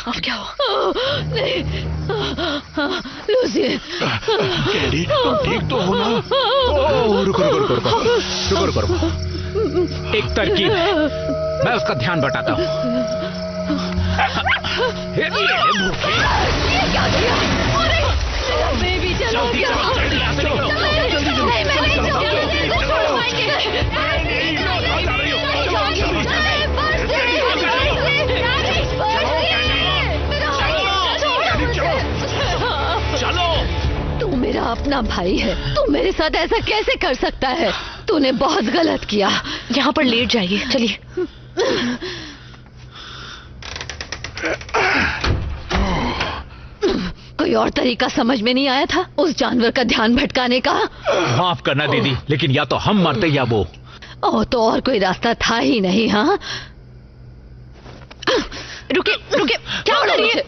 Speaker 5: अब क्या हो? नहीं, लूसियन।
Speaker 6: कैडी, तुम ठीक तो हो ना?
Speaker 3: रुको रुको रुको रुको रुको रुको रुको। एक तरकीब है, मैं उसका ध्यान बटाता हूँ।
Speaker 8: ये क्या किया? अरे, बेबी चलो क्या?
Speaker 3: चलो,
Speaker 8: तू मेरा अपना भाई है, तू मेरे साथ ऐसा कैसे कर सकता है? तूने बहुत गलत किया।
Speaker 5: यहाँ पर लेट जाइए, चलिए।
Speaker 8: कोई और तरीका समझ में नहीं आया था उस जानवर का ध्यान भटकाने का?
Speaker 3: माफ करना दीदी, लेकिन या तो हम मरते या वो।
Speaker 8: ओह, तो और कोई रास्ता था ही नहीं। हाँ,
Speaker 5: रुके रुके, क्या कर रही है?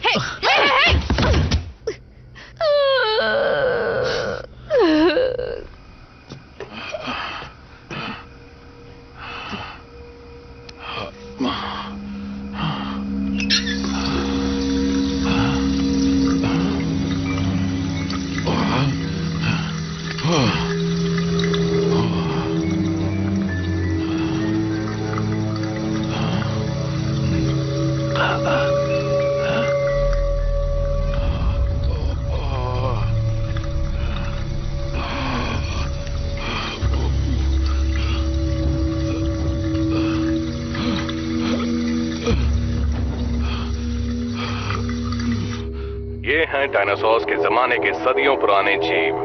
Speaker 13: ये हैं डायनासोर्स के जमाने के सदियों पुराने जीव।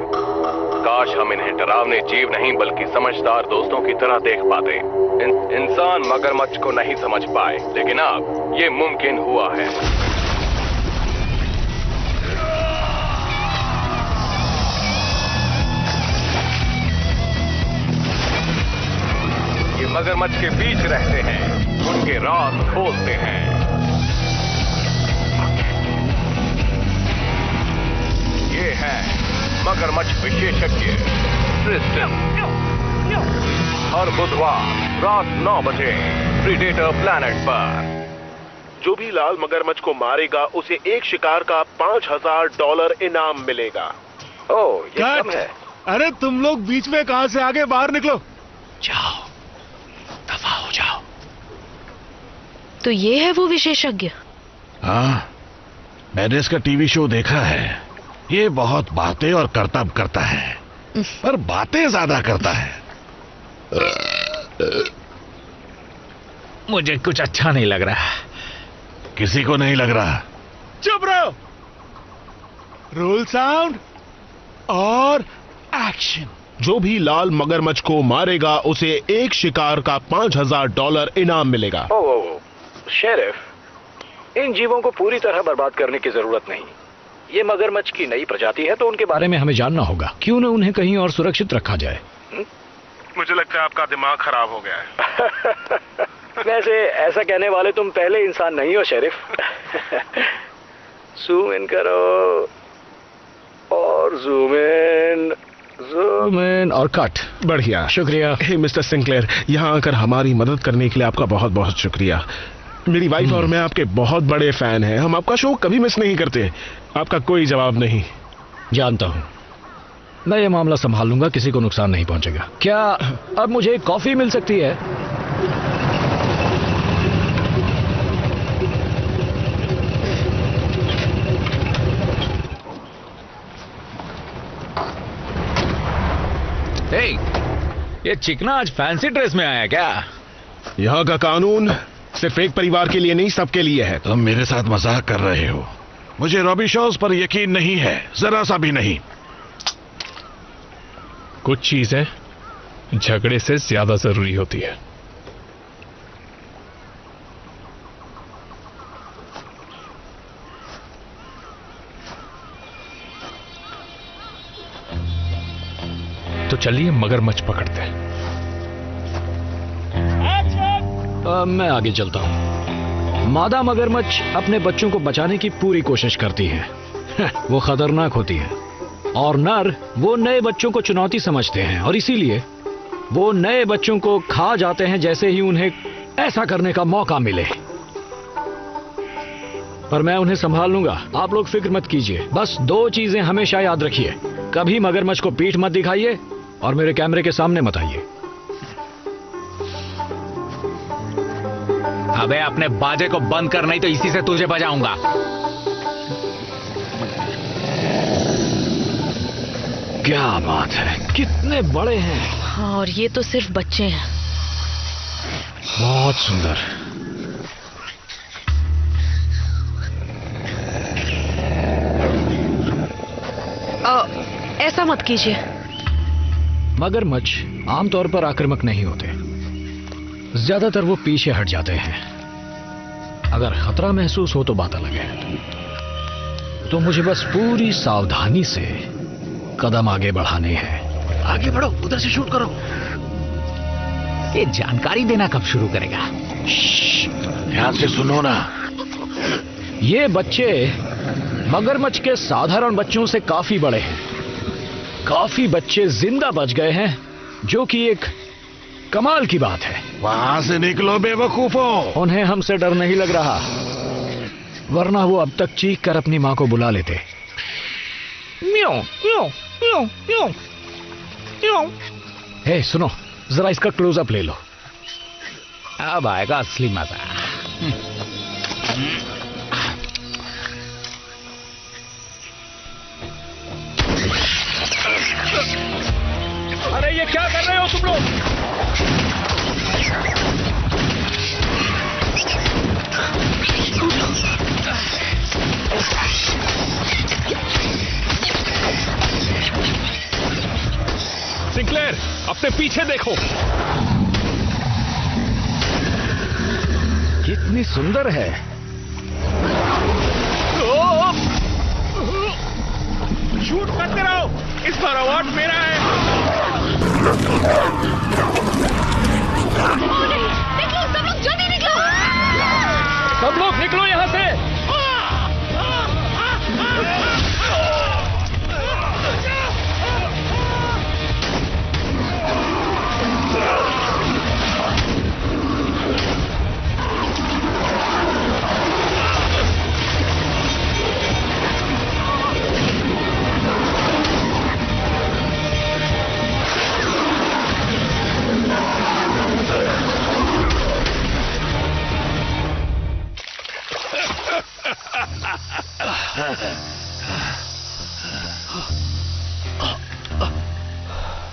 Speaker 13: काश हम इन्हें डरावने जीव नहीं बल्कि समझदार दोस्तों की तरह देख पाते। इंसान मगरमच्छ को नहीं समझ पाए, लेकिन अब ये मुमकिन हुआ है। ये मगरमच्छ के बीच रहते हैं, उनके राज खोलते हैं। ये है मगरमच्छ विशेषज्ञ ट्रिस्टन। हर बुधवार रात 9 बजे प्रीडेटर प्लैनेट पर।
Speaker 1: जो भी लाल मगरमच्छ को मारेगा उसे एक शिकार का $5000 इनाम मिलेगा।
Speaker 13: ओह, ये कम है।
Speaker 1: अरे तुम लोग बीच में कहां से आगे, बाहर निकलो।
Speaker 3: जाओ, दफा हो जाओ।
Speaker 5: तो ये है वो विशेषज्ञ?
Speaker 6: हाँ, मैंने इसका टीवी शो देखा है। ये बहुत बातें और करतब करता है, पर बातें ज्यादा करता है।
Speaker 3: मुझे कुछ अच्छा नहीं लग रहा।
Speaker 6: किसी को नहीं लग रहा।
Speaker 1: चुप रहो। रोल साउंड और एक्शन। जो भी लाल मगरमच्छ को मारेगा उसे एक शिकार का $5000 इनाम मिलेगा।
Speaker 13: ओह, शेरिफ, इन जीवों को पूरी तरह बर्बाद करने की जरूरत नहीं। ये मगरमच्छ की नई प्रजाति है, तो उनके
Speaker 3: बारे में हमें जानना होगा। क्यों न उन्हें कहीं और सुरक्षित रखा जाए?
Speaker 1: मुझे लगता है आपका दिमाग खराब हो गया है।
Speaker 13: वैसे ऐसा कहने वाले तुम पहले इंसान नहीं हो शेरिफ। जूम इन करो और जूम इन
Speaker 3: और कट।
Speaker 1: बढ़िया,
Speaker 3: शुक्रिया।
Speaker 1: हे मिस्टर सिंक्लेयर, यहाँ आकर हमारी मदद करने के लिए आपका बहुत बहुत शुक्रिया। मेरी वाइफ और मैं आपके बहुत बड़े फैन हैं। हम आपका शो कभी मिस नहीं करते। आपका कोई जवाब नहीं।
Speaker 3: जानता हूँ, मैं ये मामला संभाल लूंगा, किसी को नुकसान नहीं पहुंचेगा। क्या अब मुझे कॉफी मिल सकती है? हे, ये चिकना आज फैंसी ड्रेस में आया क्या?
Speaker 1: यहाँ का कानून सिर्फ एक परिवार के लिए नहीं, सबके लिए है।
Speaker 6: तुम मेरे साथ मजाक कर रहे हो। मुझे रॉबी शॉज पर यकीन नहीं है, जरा सा भी नहीं।
Speaker 12: कुछ चीजें झगड़े से ज्यादा जरूरी होती है। तो चलिए मगरमच्छ पकड़ते हैं।
Speaker 3: मैं आगे चलता हूँ। मादा मगरमच्छ अपने बच्चों को बचाने की पूरी कोशिश करती है। वो खतरनाक होती है और नर वो नए बच्चों को चुनौती समझते हैं और इसीलिए वो नए बच्चों को खा जाते हैं जैसे ही उन्हें ऐसा करने का मौका मिले। पर मैं उन्हें संभाल लूंगा, आप लोग फिक्र मत कीजिए। बस 2 चीजें हमेशा याद रखिए, कभी मगरमच्छ को पीठ मत दिखाइए और मेरे कैमरे के सामने मत आइए। अबे अपने बाजे को बंद कर, नहीं तो इसी से तुझे बजाऊंगा। क्या बात है, कितने बड़े हैं।
Speaker 5: हाँ, और ये तो सिर्फ बच्चे हैं।
Speaker 3: बहुत सुंदर।
Speaker 5: ऐसा मत कीजिए।
Speaker 3: मगरमच्छ आमतौर पर आक्रामक नहीं होते, ज्यादातर वो पीछे हट जाते हैं। अगर खतरा महसूस हो तो बात अलग है। तो मुझे बस पूरी सावधानी से कदम आगे बढ़ाने हैं। आगे बढ़ो, उधर से शूट करो। ये जानकारी देना कब शुरू करेगा?
Speaker 6: ध्यान से सुनो ना।
Speaker 3: ये बच्चे मगरमच्छ के साधारण बच्चों से काफी बड़े हैं। काफी बच्चे जिंदा बच गए हैं, जो कि एक कमाल की बात है।
Speaker 6: वहां से निकलो बेवकूफों।
Speaker 3: उन्हें हमसे डर नहीं लग रहा, वरना वो अब तक चीख कर अपनी मां को बुला लेते। म्याऊ म्याऊ म्याऊ म्याऊ म्याऊ। हे सुनो, जरा इसका क्लोजअप ले लो। अब आएगा असली मजा।
Speaker 12: अरे ये क्या कर रहे हो तुम लोग? सिंक्लेयर, अपने पीछे देखो।
Speaker 3: कितनी सुंदर है।
Speaker 12: शूट करते रहो, इस बार अवार्ड मेरा है।
Speaker 9: निकलो सब लोग, जल्दी निकलो।
Speaker 12: सब लोग निकलो यहाँ से।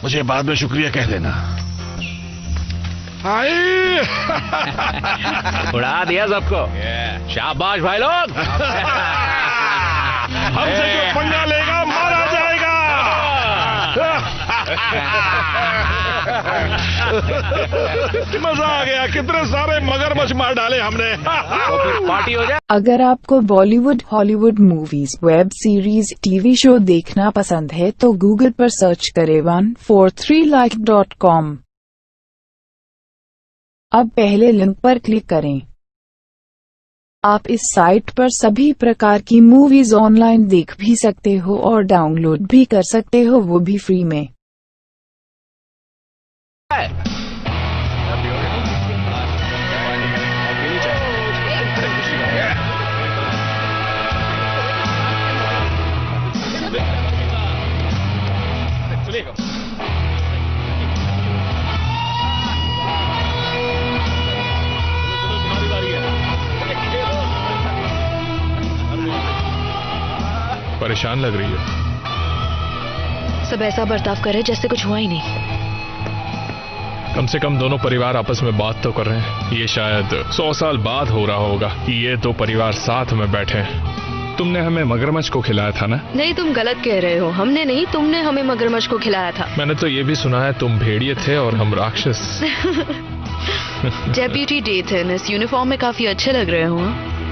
Speaker 6: मुझे बाद में शुक्रिया कह देना।
Speaker 3: उड़ा दिया सबको। शाबाश भाई लोग।
Speaker 6: हमसे जो पंगा लेगा मारा जाएगा। मजा आ गया, कितने सारे मगरमच्छ मार डाले हमने।
Speaker 3: तो फिर पार्टी हो जाए।
Speaker 7: अगर आपको Bollywood, Hollywood movies, web series, TV show देखना पसंद है तो गूगल पर सर्च करें 143like.com। अब पहले लिंक पर क्लिक करें। आप इस साइट पर सभी प्रकार की मूवीज ऑनलाइन देख भी सकते हो और डाउनलोड भी कर सकते हो, वो भी फ्री में।
Speaker 12: परेशान लग रही है।
Speaker 5: सब ऐसा बर्ताव करे जैसे कुछ हुआ ही नहीं।
Speaker 12: कम से कम दोनों परिवार आपस में बात तो कर रहे हैं। ये शायद 100 साल बाद हो रहा होगा कि ये दो परिवार साथ में बैठे हैं। तुमने हमें मगरमच्छ को खिलाया था ना?
Speaker 5: नहीं, तुम गलत कह रहे हो। हमने नहीं, तुमने हमें मगरमच्छ को खिलाया था।
Speaker 12: मैंने तो ये भी सुना है तुम भेड़िए थे और हम राक्षस।
Speaker 5: डेप्यूटी डेथन, इस यूनिफॉर्म में काफी अच्छे लग रहे हो।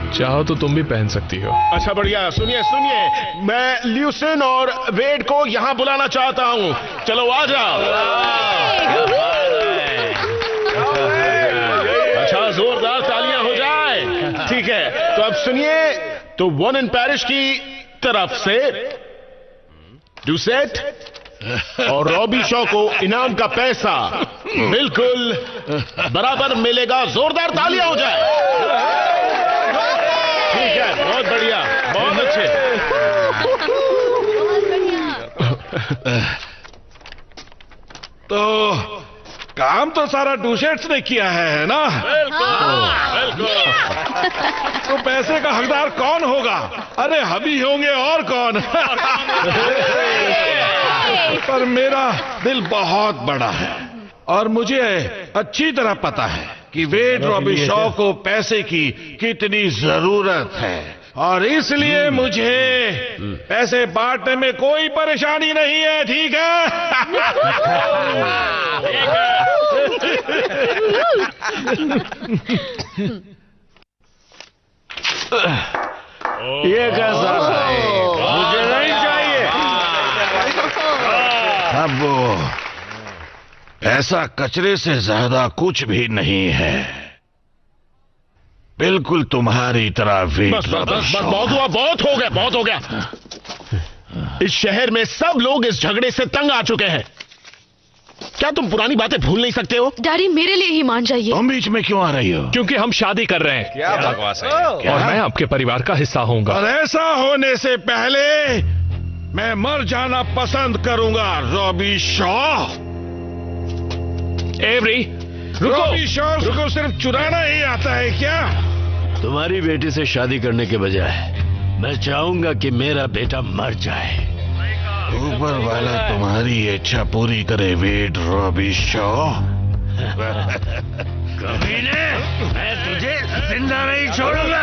Speaker 12: चाहो तो तुम भी पहन सकती हो।
Speaker 1: अच्छा बढ़िया, सुनिए सुनिए, मैं ल्यूसिन और वेड को यहाँ बुलाना चाहता हूँ। चलो आ जाओ। अच्छा, जोरदार तालियां हो जाए। ठीक है, तो अब सुनिए, तो वन इन पेरिस की तरफ से डुसेट और रॉबी शॉ को इनाम का पैसा बिल्कुल बराबर मिलेगा। जोरदार तालियां हो जाए। ठीक है, बहुत बढ़िया, बहुत अच्छे।
Speaker 6: तो काम तो सारा डूशेट्स ने किया है ना? तो पैसे का हकदार कौन होगा? अरे हम ही होंगे और कौन? पर मेरा दिल बहुत बड़ा है और मुझे अच्छी तरह पता है कि वेड रॉबी शॉ को पैसे की कितनी जरूरत है और इसलिए मुझे पैसे बांटने में कोई परेशानी नहीं है। ठीक है? ये कैसा है? मुझे नहीं चाहिए। अब वो ऐसा कचरे से ज्यादा कुछ भी नहीं है, बिल्कुल तुम्हारी तरह वेट।
Speaker 1: बस बहुत हो गया। इस शहर में सब लोग इस झगड़े से तंग आ चुके हैं। क्या तुम पुरानी बातें भूल नहीं सकते हो?
Speaker 5: डैडी मेरे लिए ही मान जाइए।
Speaker 6: तुम बीच में क्यों आ रही हो?
Speaker 12: क्योंकि हम शादी कर रहे हैं।
Speaker 14: क्या बकवास है?
Speaker 12: और मैं आपके परिवार का हिस्सा होऊंगा।
Speaker 6: और ऐसा होने से पहले मैं मर जाना पसंद करूंगा। Robbie Shaw,
Speaker 12: every
Speaker 6: Robbie Shaw को सिर्फ चुराना ही आता है क्या?
Speaker 10: तुम्हारी बेटी से शादी करने के बजाय मैं चाहूंगा कि मेरा बेटा मर जाए।
Speaker 6: ऊपर वाला तुम्हारी इच्छा पूरी करे वेड रॉबी शॉ।
Speaker 10: कमीने, मैं तुझे जिंदा नहीं छोड़ूंगा।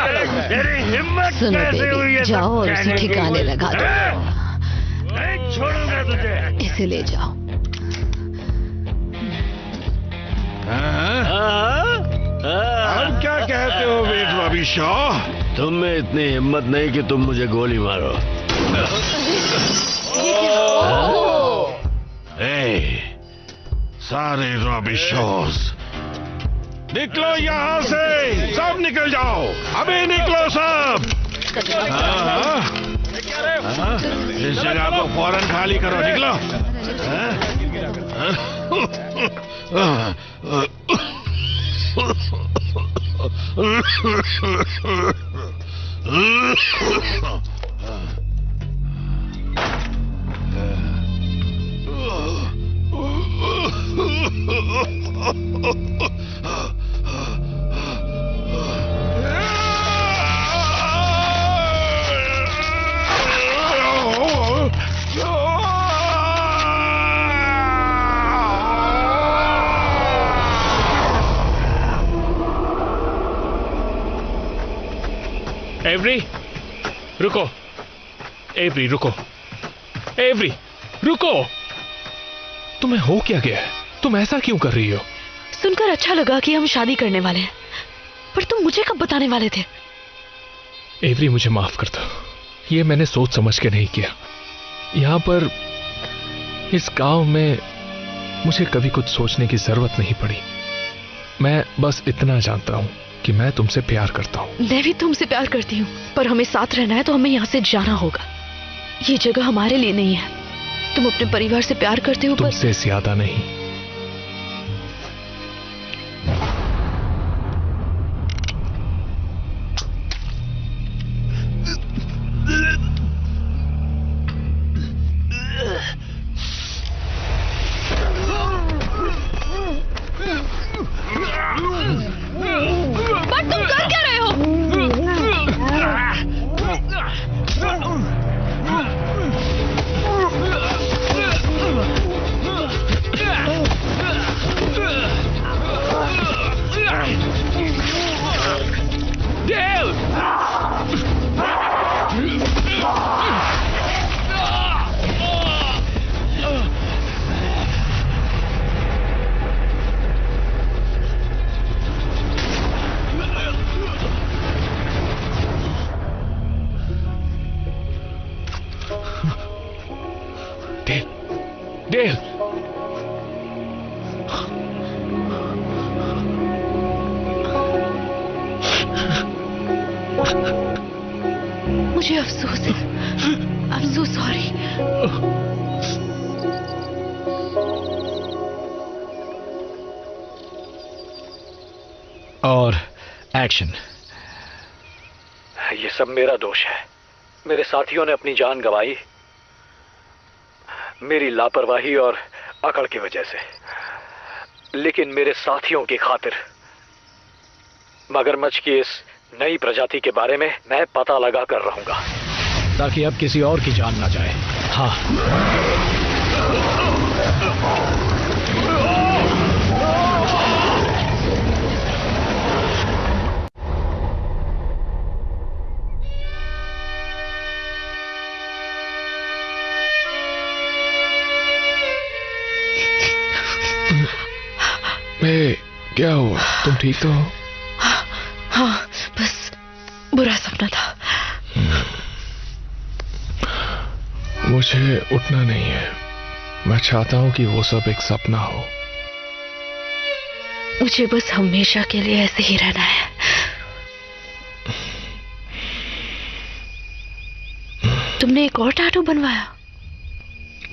Speaker 10: तेरी हिम्मत
Speaker 8: सुनो
Speaker 10: कैसे हुई
Speaker 8: बेबी,
Speaker 10: है?
Speaker 8: जाओ और इसे ठिकाने लगा दो।
Speaker 10: नहीं छोड़ूंगा तुझे।
Speaker 8: इसे ले जाओ।
Speaker 6: अब क्या कहते हो वेड रॉबी शॉ?
Speaker 10: तुम में इतनी हिम्मत नहीं कि तुम मुझे गोली मारो।
Speaker 6: सारे रॉबी शॉज निकलो यहाँ से, सब निकल जाओ, अभी निकलो सब। इस जगह को फौरन खाली करो, निकलो।
Speaker 12: एवरी रुको, एवरी रुको, एवरी रुको। तुम्हें हो क्या गया है? तुम ऐसा क्यों कर रही हो?
Speaker 5: सुनकर अच्छा लगा कि हम शादी करने वाले हैं, पर तुम मुझे कब बताने वाले थे?
Speaker 12: एवरी मुझे माफ कर दो, ये मैंने सोच समझ के नहीं किया। यहाँ पर इस गांव में मुझे कभी कुछ सोचने की जरूरत नहीं पड़ी। मैं बस इतना जानता हूँ कि मैं तुमसे प्यार करता हूँ।
Speaker 5: मैं भी तुमसे प्यार करती हूँ, पर हमें साथ रहना है तो हमें यहाँ से जाना होगा। ये जगह हमारे लिए नहीं है। तुम अपने परिवार से प्यार करते हो,
Speaker 12: तुमसे ज्यादा नहीं।
Speaker 5: पर तुम कर क्या रहे हो?
Speaker 12: डेल,
Speaker 5: मुझे अफसोस है। I am so sorry.
Speaker 3: और एक्शन।
Speaker 15: ये सब मेरा दोष है। मेरे साथियों ने अपनी जान गंवाई मेरी लापरवाही और अकड़ की वजह से। लेकिन मेरे साथियों की खातिर मगरमच्छ की इस नई प्रजाति के बारे में मैं पता लगा कर रहूंगा, ताकि अब किसी और की जान ना जाए। हाँ।
Speaker 12: क्या हुआ? तुम ठीक तो हो?
Speaker 5: हाँ, बस बुरा सपना था।
Speaker 12: मुझे उठना नहीं है। मैं चाहता हूं कि वो सब एक सपना हो।
Speaker 5: मुझे बस हमेशा के लिए ऐसे ही रहना है। तुमने एक और टैटू बनवाया?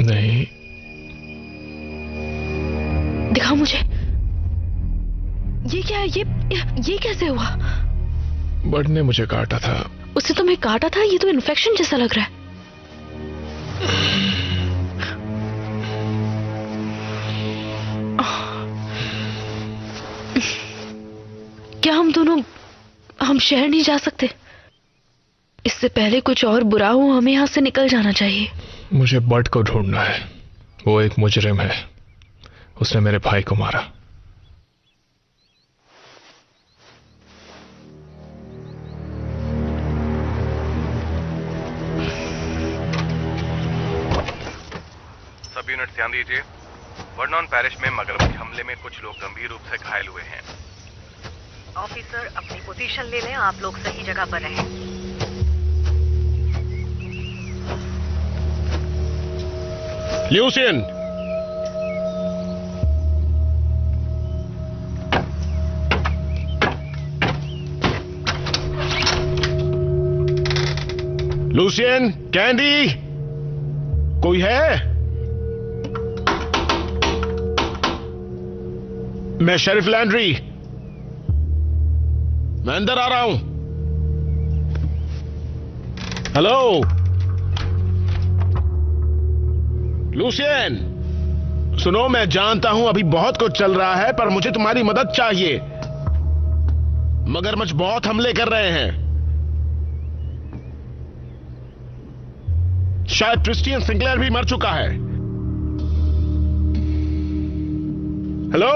Speaker 12: नहीं।
Speaker 5: दिखाओ मुझे। ये क्या है? ये कैसे हुआ?
Speaker 12: बर्ड ने मुझे काटा था।
Speaker 5: उससे तुम्हें काटा था? ये तो इन्फेक्शन जैसा लग रहा है। क्या हम शहर नहीं जा सकते? इससे पहले कुछ और बुरा हो, हमें यहां से निकल जाना चाहिए।
Speaker 12: मुझे बर्ड को ढूंढना है। वो एक मुजरिम है। उसने मेरे भाई को मारा।
Speaker 13: सब यूनिट ध्यान दीजिए। वर्नॉन पैरिश में मगरमच्छ हमले में कुछ लोग गंभीर रूप से घायल हुए हैं।
Speaker 14: ऑफिसर अपनी पोजीशन ले लें। आप लोग सही जगह पर रहें।
Speaker 1: ल्यूसियन, लूसियन, कैंडी, कोई है? मैं शेरिफ लैंड्री, मैं अंदर आ रहा हूं। हेलो लूसियन, सुनो, मैं जानता हूं अभी बहुत कुछ चल रहा है, पर मुझे तुम्हारी मदद चाहिए। मगरमच्छ बहुत हमले कर रहे हैं। शायद क्रिस्टियन सिंक्लेयर भी मर चुका है। हेलो,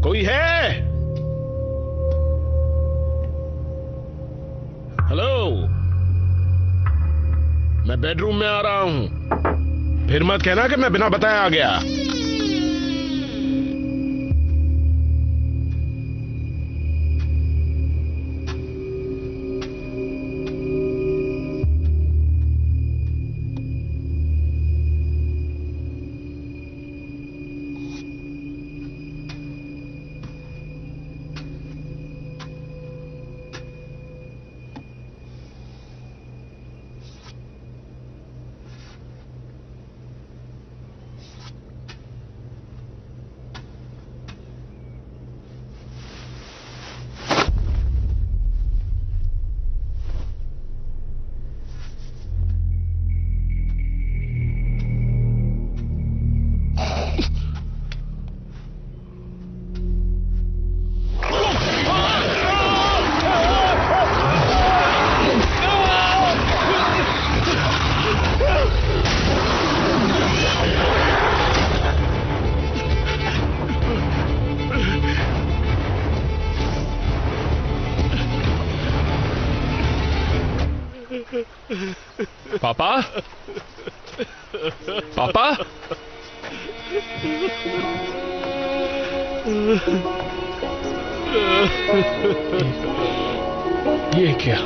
Speaker 1: कोई है? हेलो, मैं बेडरूम में आ रहा हूं। फिर मत कहना कि मैं बिना बताए आ गया।
Speaker 12: पापा? पापा? ये क्या?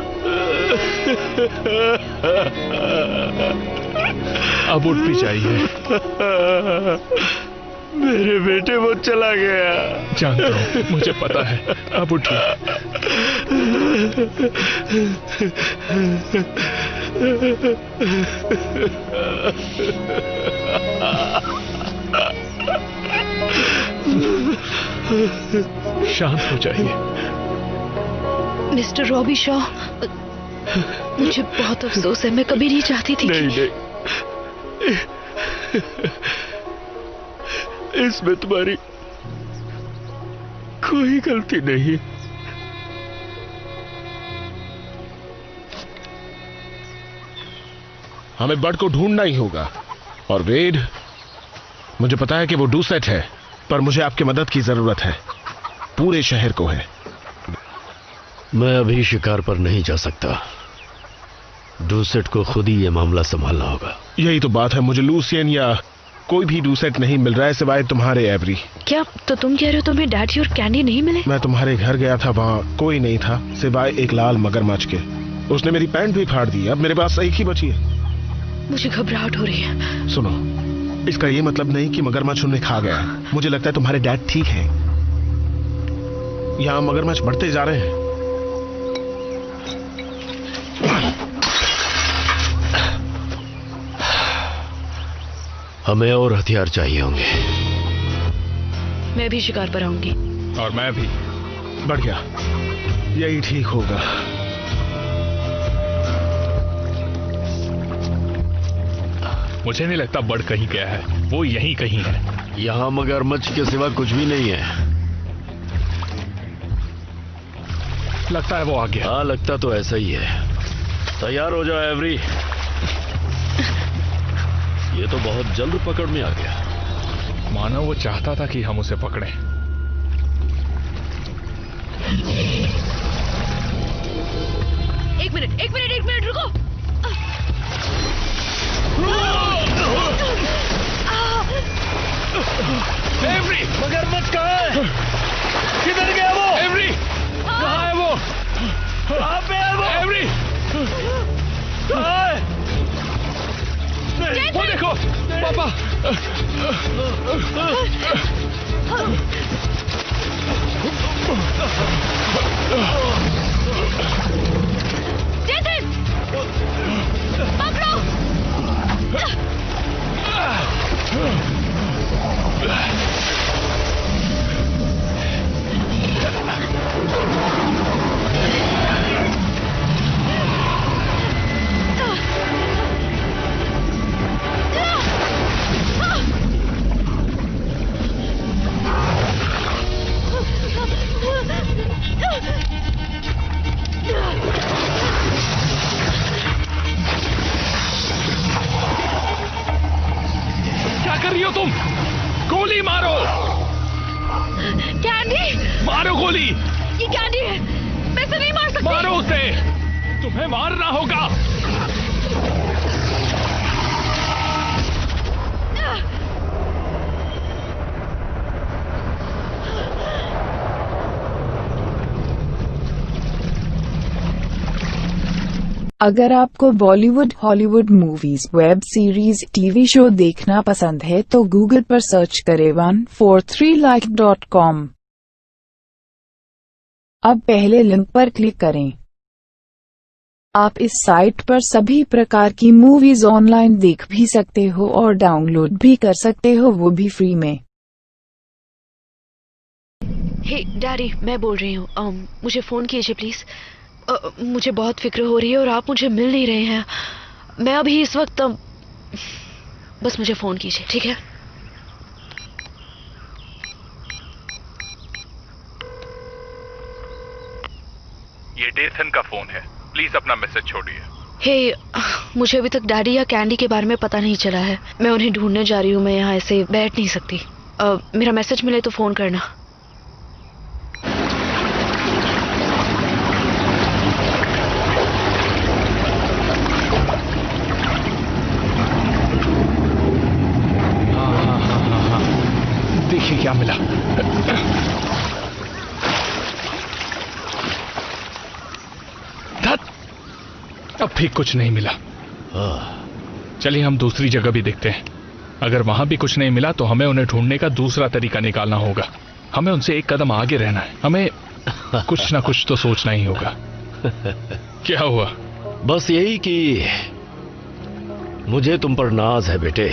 Speaker 12: अब उठ भी जाइए।
Speaker 10: मेरे बेटे वो चला गया।
Speaker 12: जानता हूं, मुझे पता है। अब उठिए। शांत हो जाइए।
Speaker 5: मिस्टर रॉबी शॉ, मुझे बहुत अफसोस है। मैं कभी नहीं चाहती थी
Speaker 10: नहीं,
Speaker 1: इसमें तुम्हारी कोई गलती नहीं। हमें बर्ड को ढूंढना ही होगा। और वेड, मुझे पता है कि वो डूसेट है, पर मुझे आपकी मदद की जरूरत है। पूरे शहर को है।
Speaker 10: मैं अभी शिकार पर नहीं जा सकता। डूसेट को खुद ही ये मामला संभालना होगा।
Speaker 1: यही तो बात है। मुझे लूसियन या कोई भी डूसेट नहीं मिल रहा है सिवाय तुम्हारे एवरी।
Speaker 5: क्या तो तुम कह रहे हो तुम्हें डैडी और कैंडी नहीं मिले?
Speaker 1: मैं तुम्हारे घर गया था, वहाँ कोई नहीं था सिवाय एक लाल मगरमच्छ के। उसने मेरी पैंट भी फाड़ दी। अब मेरे पास एक ही बची है।
Speaker 5: मुझे घबराहट हो रही है।
Speaker 1: सुनो, इसका ये मतलब नहीं कि मगरमच्छ उन्हें खा गया। मुझे लगता है तुम्हारे डैड ठीक हैं। यहाँ मगरमच्छ बढ़ते जा रहे हैं।
Speaker 10: हमें और हथियार चाहिए होंगे।
Speaker 5: मैं भी शिकार पर आऊंगी।
Speaker 12: और मैं भी।
Speaker 1: बढ़ गया, यही ठीक होगा।
Speaker 12: मुझे नहीं लगता बर्ड कहीं गया है, वो यहीं कहीं है।
Speaker 10: यहाँ मगरमच्छ के सिवा कुछ भी नहीं है।
Speaker 12: लगता है वो आ गया।
Speaker 10: हाँ, लगता तो ऐसा ही है। तैयार हो जाओ एवरी। ये तो बहुत जल्द पकड़ में आ गया।
Speaker 12: मानो वो चाहता था कि हम उसे पकड़ें।
Speaker 5: एक मिनट रुको।
Speaker 12: एवरी,
Speaker 6: मगरमच्छ कहाँ है? किधर गया वो?
Speaker 12: एवरी, कहाँ है वो?
Speaker 6: कहाँ पे है वो?
Speaker 12: एवरी,
Speaker 6: कहाँ है?
Speaker 12: वो देखो, पापा।
Speaker 9: जेसन, पकड़ो।
Speaker 12: क्या कर रही हो तुम? गोली मारो।
Speaker 5: कैंडी,
Speaker 12: मारो गोली।
Speaker 5: ये कैंडी है, मैं इसे नहीं मार सकती।
Speaker 12: मारो उसे, तुम्हें मारना होगा।
Speaker 7: अगर आपको Bollywood, Hollywood movies, web series, TV show देखना पसंद है तो गूगल पर सर्च करें 143like.com। अब पहले लिंक पर क्लिक करें। आप इस साइट पर सभी प्रकार की मूवीज ऑनलाइन देख भी सकते हो और डाउनलोड भी कर सकते हो, वो भी फ्री में।
Speaker 5: हे डैडी, मैं बोल रही हूँ। मुझे फोन कीजिए प्लीज। मुझे बहुत फिक्र हो रही है और आप मुझे मिल नहीं रहे हैं। मैं अभी इस वक्त बस मुझे फोन कीजिए, ठीक है?
Speaker 12: ये डेथन का फोन है, प्लीज अपना मैसेज छोड़िए।
Speaker 5: हे, मुझे अभी तक डैडी या कैंडी के बारे में पता नहीं चला है। मैं उन्हें ढूंढने जा रही हूँ। मैं यहाँ ऐसे बैठ नहीं सकती। मेरा मैसेज मिले तो फोन करना।
Speaker 12: देखिए क्या मिला। अब भी कुछ नहीं मिला। चलिए हम दूसरी जगह भी देखते हैं। अगर वहां भी कुछ नहीं मिला तो हमें उन्हें ढूंढने का दूसरा तरीका निकालना होगा। हमें उनसे एक कदम आगे रहना है। हमें कुछ ना कुछ तो सोचना ही होगा। क्या हुआ?
Speaker 10: बस यही कि मुझे तुम पर नाज है बेटे।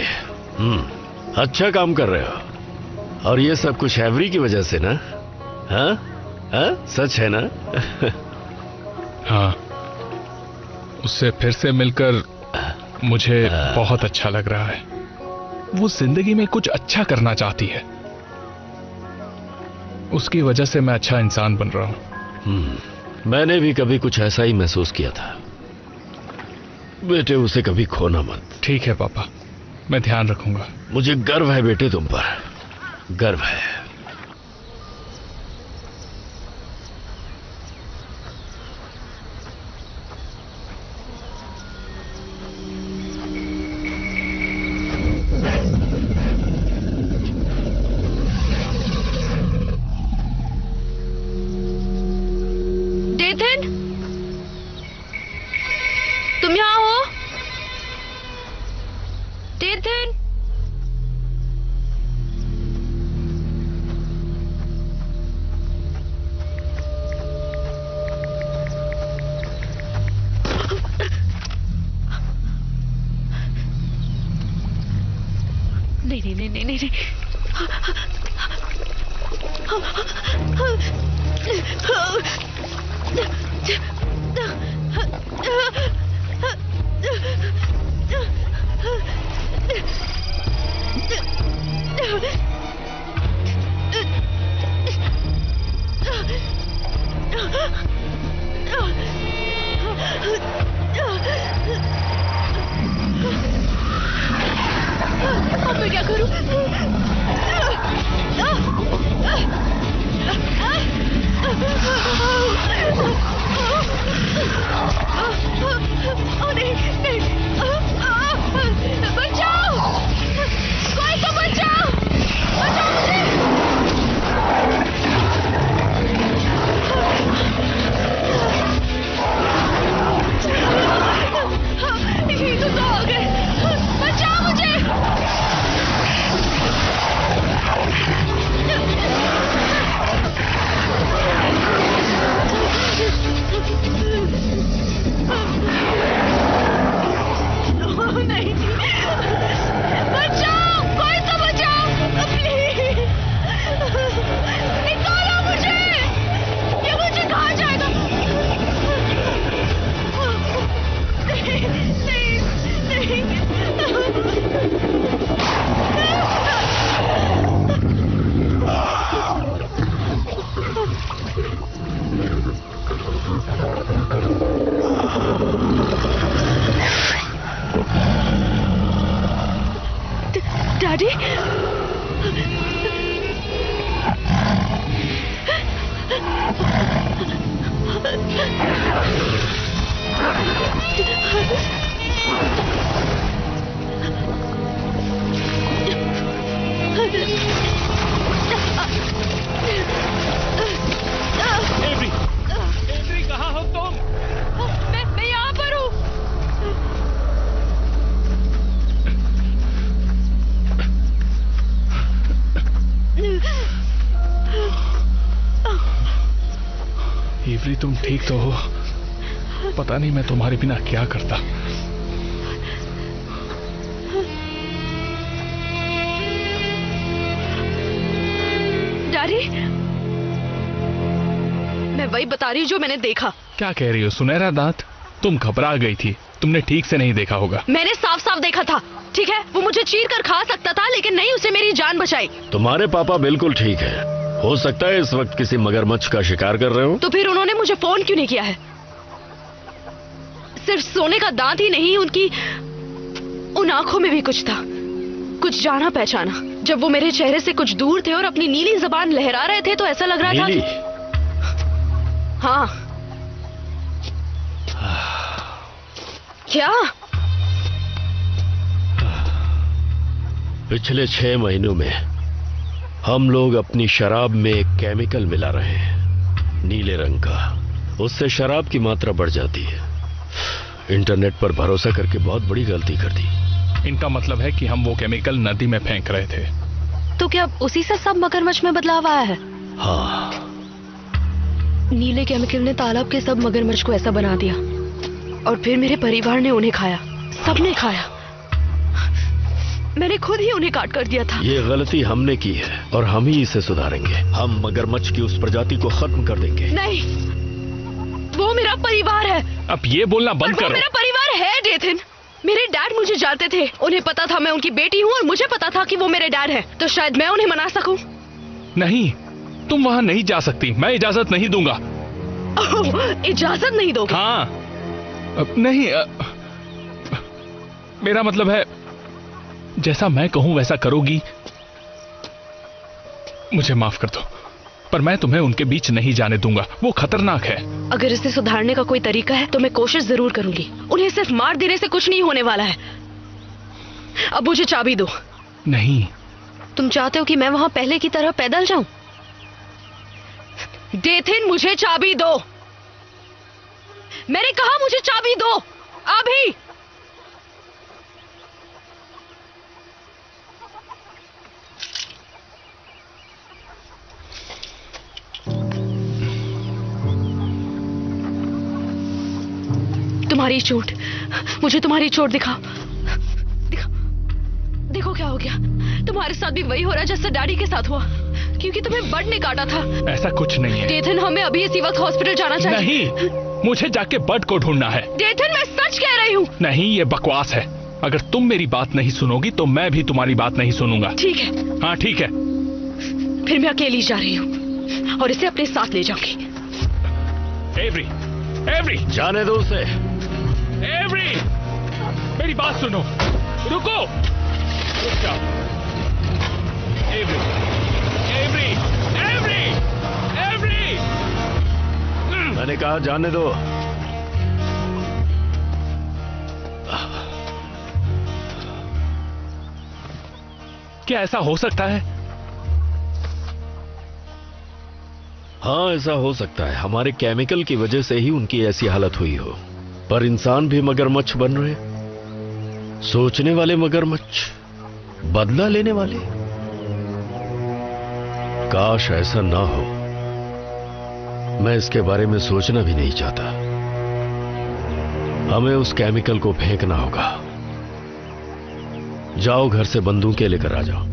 Speaker 10: अच्छा काम कर रहे हो। और ये सब कुछ एवरी की वजह से ना? हाँ? हाँ? सच है ना?
Speaker 12: हाँ, उससे फिर से मिलकर मुझे बहुत अच्छा लग रहा है। वो जिंदगी में कुछ अच्छा करना चाहती है। उसकी वजह से मैं अच्छा इंसान बन रहा हूं।
Speaker 10: मैंने भी कभी कुछ ऐसा ही महसूस किया था। बेटे, उसे कभी खोना मत।
Speaker 12: ठीक है पापा, मैं ध्यान रखूंगा।
Speaker 10: मुझे गर्व है बेटे तुम पर, गर्व है।
Speaker 5: डेथन, तुम यहाँ हो? डेथन, नहीं नहीं नहीं नहीं नहीं अब मैं क्या करूं? नहीं नहीं, बचाओ, कोई तो बचाओ, बचाओ मुझे। ये तो हो गए, बचाओ मुझे। नहीं, बचाओ, कोई तो बचाओ, प्लीज, निकालो मुझे, ये मुझे कहाँ जाएगा? नहीं, नहीं, नहीं। डैडी,
Speaker 12: एवरी कहाँ हो तुम?
Speaker 5: मैं यहाँ पर हूँ।
Speaker 12: एवरी, तुम ठीक तो हो? पता नहीं मैं तुम्हारे बिना क्या करता।
Speaker 5: डैडी, मैं वही बता रही हूँ जो मैंने देखा।
Speaker 12: क्या कह रही हो? सुनहरा दांत? तुम घबरा गई थी, तुमने ठीक से नहीं देखा होगा।
Speaker 5: मैंने साफ साफ देखा था। ठीक है, वो मुझे चीर कर खा सकता था, लेकिन नहीं, उसे मेरी जान बचाई।
Speaker 10: तुम्हारे पापा बिल्कुल ठीक है। हो सकता है इस वक्त किसी मगरमच्छ का शिकार कर रहे हो।
Speaker 5: तो फिर उन्होंने मुझे फोन क्यों नहीं किया है? सिर्फ सोने का दांत ही नहीं, उनकी उन आंखों में भी कुछ था, कुछ जाना पहचाना। जब वो मेरे चेहरे से कुछ दूर थे और अपनी नीली जबान लहरा रहे थे, तो ऐसा लग रहा था कि... हाँ। क्या?
Speaker 10: पिछले 6 महीनों में हम लोग अपनी शराब में एक केमिकल मिला रहे हैं, नीले रंग का। उससे शराब की मात्रा बढ़ जाती है। इंटरनेट पर भरोसा करके बहुत बड़ी गलती कर दी।
Speaker 12: इनका मतलब है कि हम वो केमिकल नदी में फेंक रहे थे।
Speaker 5: तो क्या उसी से सब मगरमच्छ में बदलाव आया है?
Speaker 10: हाँ।
Speaker 5: नीले केमिकल ने तालाब के सब मगरमच्छ को ऐसा बना दिया, और फिर मेरे परिवार ने उन्हें खाया, सबने खाया। मैंने खुद ही उन्हें काट कर दिया था।
Speaker 10: ये गलती हमने की है और हम ही इसे सुधारेंगे। हम मगरमच्छ की उस प्रजाति को खत्म कर देंगे।
Speaker 5: नहीं, वो मेरा परिवार है।
Speaker 12: अब ये बोलना बंद करो।
Speaker 5: वो मेरा परिवार है डेथन। मेरे डैड मुझे जानते थे, उन्हें पता था मैं उनकी बेटी हूँ, और मुझे पता था कि वो मेरे डैड हैं। तो शायद मैं उन्हें मना सकूं।
Speaker 12: नहीं, तुम वहां नहीं जा सकती, मैं इजाजत नहीं दूंगा।
Speaker 5: इजाजत नहीं दोगे?
Speaker 12: हाँ। नहीं, मेरा मतलब है जैसा मैं कहूं वैसा करोगी। मुझे माफ कर दो, पर मैं तुम्हें उनके बीच नहीं जाने दूंगा, वो खतरनाक है।
Speaker 5: अगर इसे सुधारने का कोई तरीका है तो मैं कोशिश जरूर करूंगी। उन्हें सिर्फ मार देने से कुछ नहीं होने वाला है। अब मुझे चाबी दो।
Speaker 12: नहीं।
Speaker 5: तुम चाहते हो कि मैं वहां पहले की तरह पैदल जाऊं? डेथिन, मुझे चाबी दो। मैंने कहा मुझे चाबी दो अभी। तुम्हारी चोट, मुझे तुम्हारी चोट दिखाओ। देखो क्या हो गया। तुम्हारे साथ भी वही हो रहा है जैसे डैडी के साथ हुआ, क्योंकि तुम्हें बर्ड ने काटा था।
Speaker 12: ऐसा कुछ नहीं है।
Speaker 5: डेथन, हमें अभी इसी वक्त हॉस्पिटल जाना चाहिए।
Speaker 12: नहीं, मुझे जाके बर्ड को ढूंढना है।
Speaker 5: डेथन, मैं सच कह रही हूँ।
Speaker 12: नहीं, ये बकवास है। अगर तुम मेरी बात नहीं सुनोगी तो मैं भी तुम्हारी बात नहीं सुनूंगा।
Speaker 5: ठीक है।
Speaker 12: हाँ ठीक है।
Speaker 5: फिर मैं अकेली जा रही हूँ और इसे अपने साथ ले जाऊंगी।
Speaker 12: एवरी, एवरी,
Speaker 10: जाने दो उसे।
Speaker 12: एवरी, मेरी बात सुनो। रुको, रुक जाओ। Every, every, every, every.
Speaker 10: मैंने कहा जाने दो।
Speaker 12: क्या ऐसा हो सकता है?
Speaker 10: हाँ, ऐसा हो सकता है। हमारे केमिकल की वजह से ही उनकी ऐसी हालत हुई हो। पर इंसान भी मगरमच्छ बन रहे, सोचने वाले मगरमच्छ, बदला लेने वाले। काश ऐसा ना हो। मैं इसके बारे में सोचना भी नहीं चाहता। हमें उस केमिकल को फेंकना होगा। जाओ, घर से बंदूकें लेकर आ जाओ।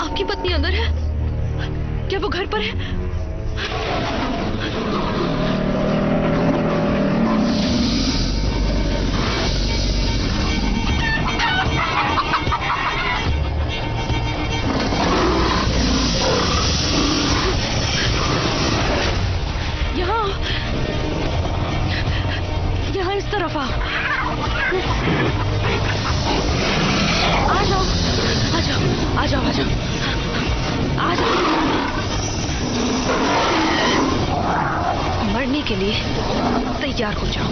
Speaker 5: आपकी पत्नी अंदर है? क्या वो घर पर है? यहाँ इस तरफ आओ। आ जाओ, आ जाओ, आ जाओ, आ जाओ, आ जाओ। मरने के लिए तैयार हो जाओ।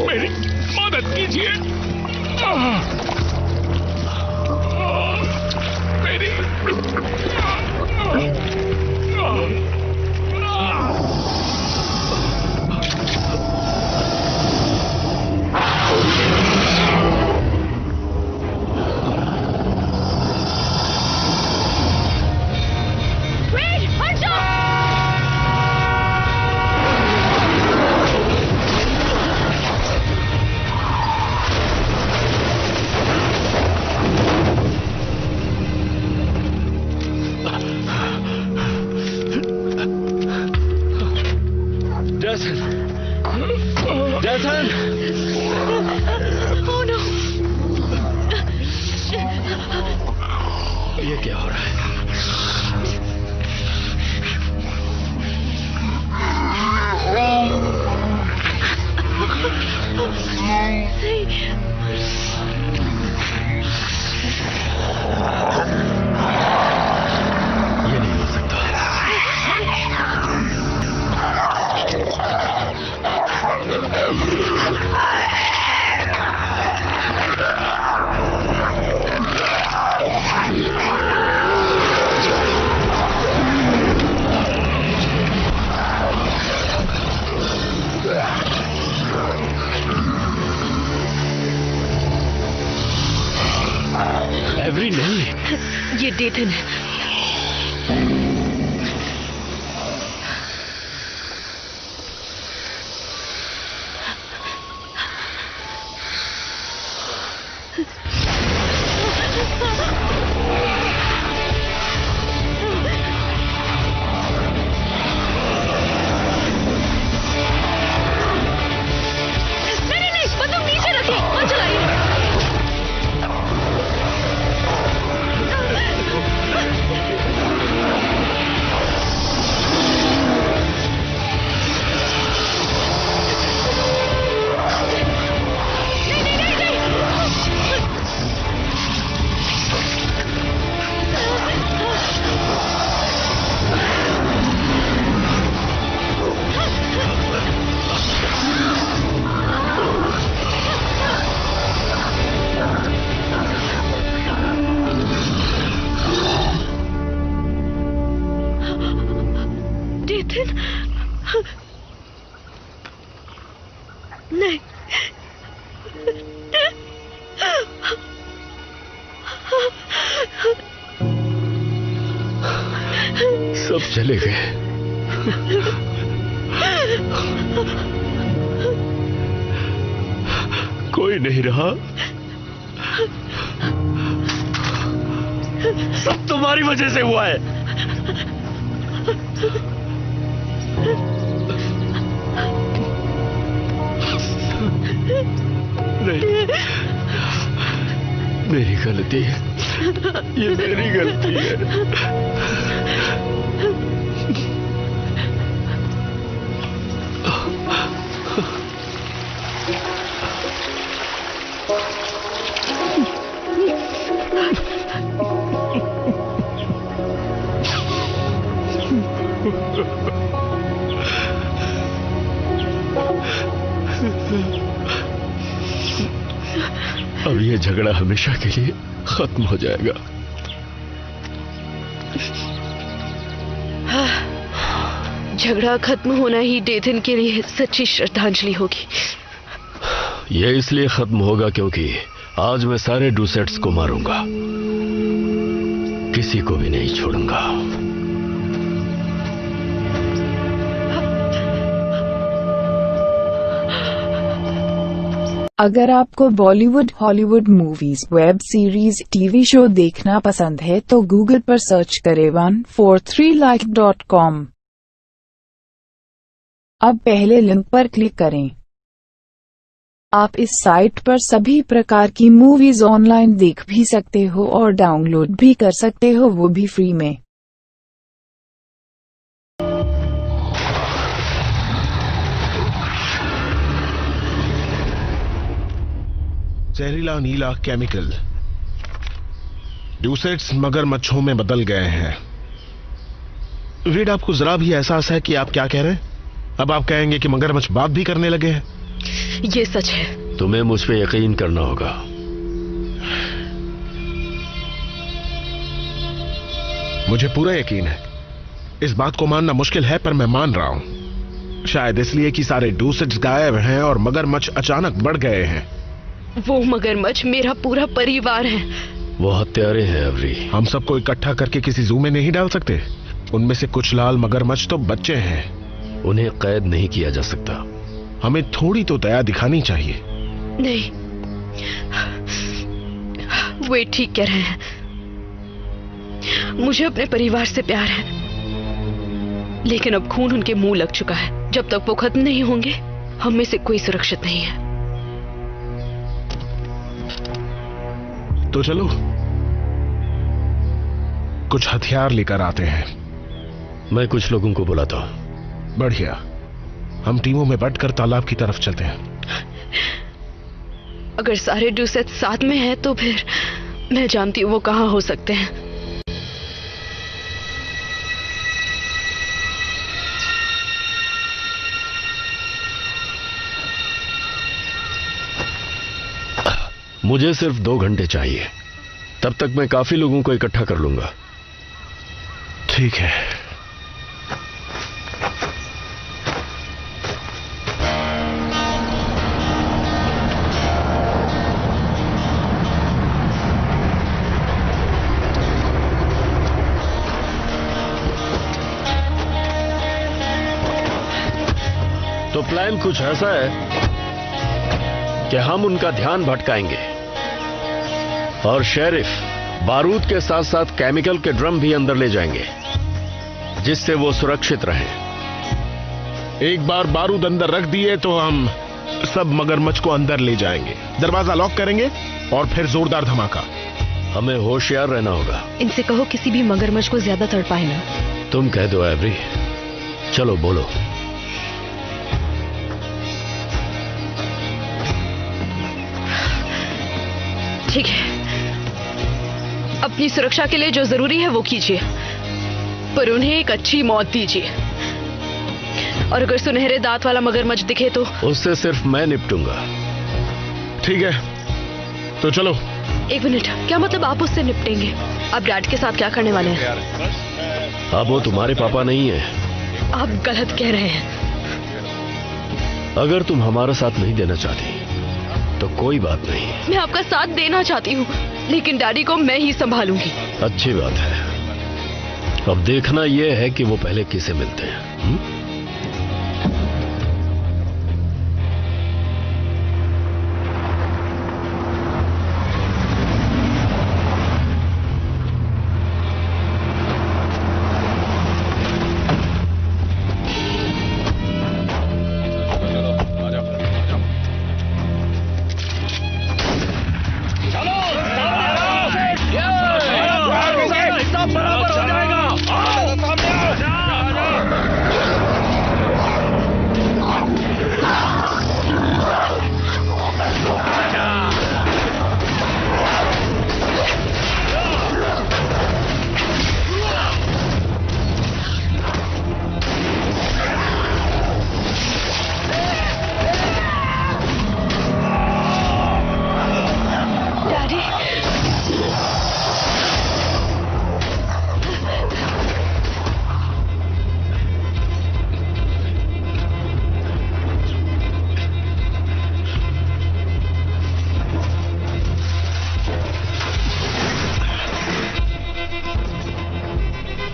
Speaker 12: मेरी मदद कीजिए। मेरी
Speaker 10: ये क्या हो रहा है? ये नहीं हो सकता। एवरी नहीं,
Speaker 5: ये डेथन है। नहीं, बंदूक नीचे रखिए, मत चलाइए। नहीं,
Speaker 10: सब चले गए। कोई नहीं रहा। सब तुम्हारी वजह से हुआ है। नहीं, मेरी गलती है, ये मेरी गलती है। अब ये झगड़ा हमेशा के लिए खत्म हो जाएगा।
Speaker 5: झगड़ा खत्म होना ही डेथन के लिए सच्ची श्रद्धांजलि होगी।
Speaker 10: ये इसलिए खत्म होगा क्योंकि आज मैं सारे डूसेट्स को मारूंगा, किसी को भी नहीं छोड़ूंगा।
Speaker 7: अगर आपको Bollywood, Hollywood movies, web series, TV show देखना पसंद है तो गूगल पर सर्च करें 143like.com। अब पहले लिंक पर क्लिक करें। आप इस साइट पर सभी प्रकार की मूवीज ऑनलाइन देख भी सकते हो और डाउनलोड भी कर सकते हो, वो भी फ्री में।
Speaker 1: जहरीला नीला केमिकल डूसेट्स मगरमच्छों में बदल गए हैं। रीड, आपको जरा भी एहसास है कि आप क्या कह रहे हैं? अब आप कहेंगे कि मगरमच्छ बात भी करने लगे हैं।
Speaker 5: ये सच है।
Speaker 10: तुम्हें मुझ पे यकीन करना होगा।
Speaker 1: मुझे पूरा यकीन है। इस बात को मानना मुश्किल है पर मैं मान रहा हूं। शायद इसलिए कि सारे डूसेट्स गायब हैं और मगरमच्छ अचानक बढ़ गए हैं।
Speaker 5: वो मगरमच्छ मेरा पूरा परिवार है।
Speaker 10: वो हत्यारे हैं अवरी।
Speaker 1: हम सबको इकट्ठा करके किसी जू में नहीं डाल सकते? उनमें से कुछ लाल मगरमच्छ तो बच्चे हैं।
Speaker 10: उन्हें कैद नहीं किया जा सकता।
Speaker 1: हमें थोड़ी तो दया दिखानी चाहिए।
Speaker 5: नहीं, वे ठीक कह रहे हैं। मुझे अपने परिवार से प्यार है, लेकिन अब खून उनके मुंह लग चुका है। जब तक वो खत्म नहीं होंगे, हम में से कोई सुरक्षित नहीं है।
Speaker 1: तो चलो, कुछ हथियार लेकर आते हैं।
Speaker 10: मैं कुछ लोगों को बुलाता हूं।
Speaker 1: बढ़िया, हम टीमों में बंटकर तालाब की तरफ चलते हैं।
Speaker 5: अगर सारे ड्यूसेट साथ में हैं तो फिर मैं जानती हूँ वो कहाँ हो सकते हैं।
Speaker 10: मुझे सिर्फ 2 घंटे चाहिए, तब तक मैं काफी लोगों को इकट्ठा कर लूंगा।
Speaker 1: ठीक है।
Speaker 10: तो प्लान कुछ ऐसा है कि हम उनका ध्यान भटकाएंगे और शेरिफ बारूद के साथ साथ केमिकल के ड्रम भी अंदर ले जाएंगे, जिससे वो सुरक्षित रहें।
Speaker 1: एक बार बारूद अंदर रख दिए तो हम सब मगरमच्छ को अंदर ले जाएंगे, दरवाजा लॉक करेंगे और फिर जोरदार धमाका।
Speaker 10: हमें होशियार रहना होगा।
Speaker 5: इनसे कहो किसी भी मगरमच्छ को ज्यादा तड़पाए ना।
Speaker 10: तुम कह दो एवरी। चलो बोलो।
Speaker 5: ठीक है, अपनी सुरक्षा के लिए जो जरूरी है वो कीजिए, पर उन्हें एक अच्छी मौत दीजिए। और अगर सुनहरे दांत वाला मगरमच्छ दिखे तो
Speaker 10: उससे सिर्फ मैं निपटूंगा।
Speaker 1: ठीक है, तो चलो।
Speaker 5: 1 मिनट, क्या मतलब आप उससे निपटेंगे? आप डैड के साथ क्या करने वाले हैं?
Speaker 10: अब वो तुम्हारे पापा नहीं है।
Speaker 5: आप गलत कह रहे हैं।
Speaker 10: अगर तुम हमारा साथ नहीं देना चाहती तो कोई बात नहीं।
Speaker 5: मैं आपका साथ देना चाहती हूँ, लेकिन डैडी को मैं ही संभालूंगी।
Speaker 10: अच्छी बात है। अब देखना यह है कि वो पहले किसे मिलते हैं।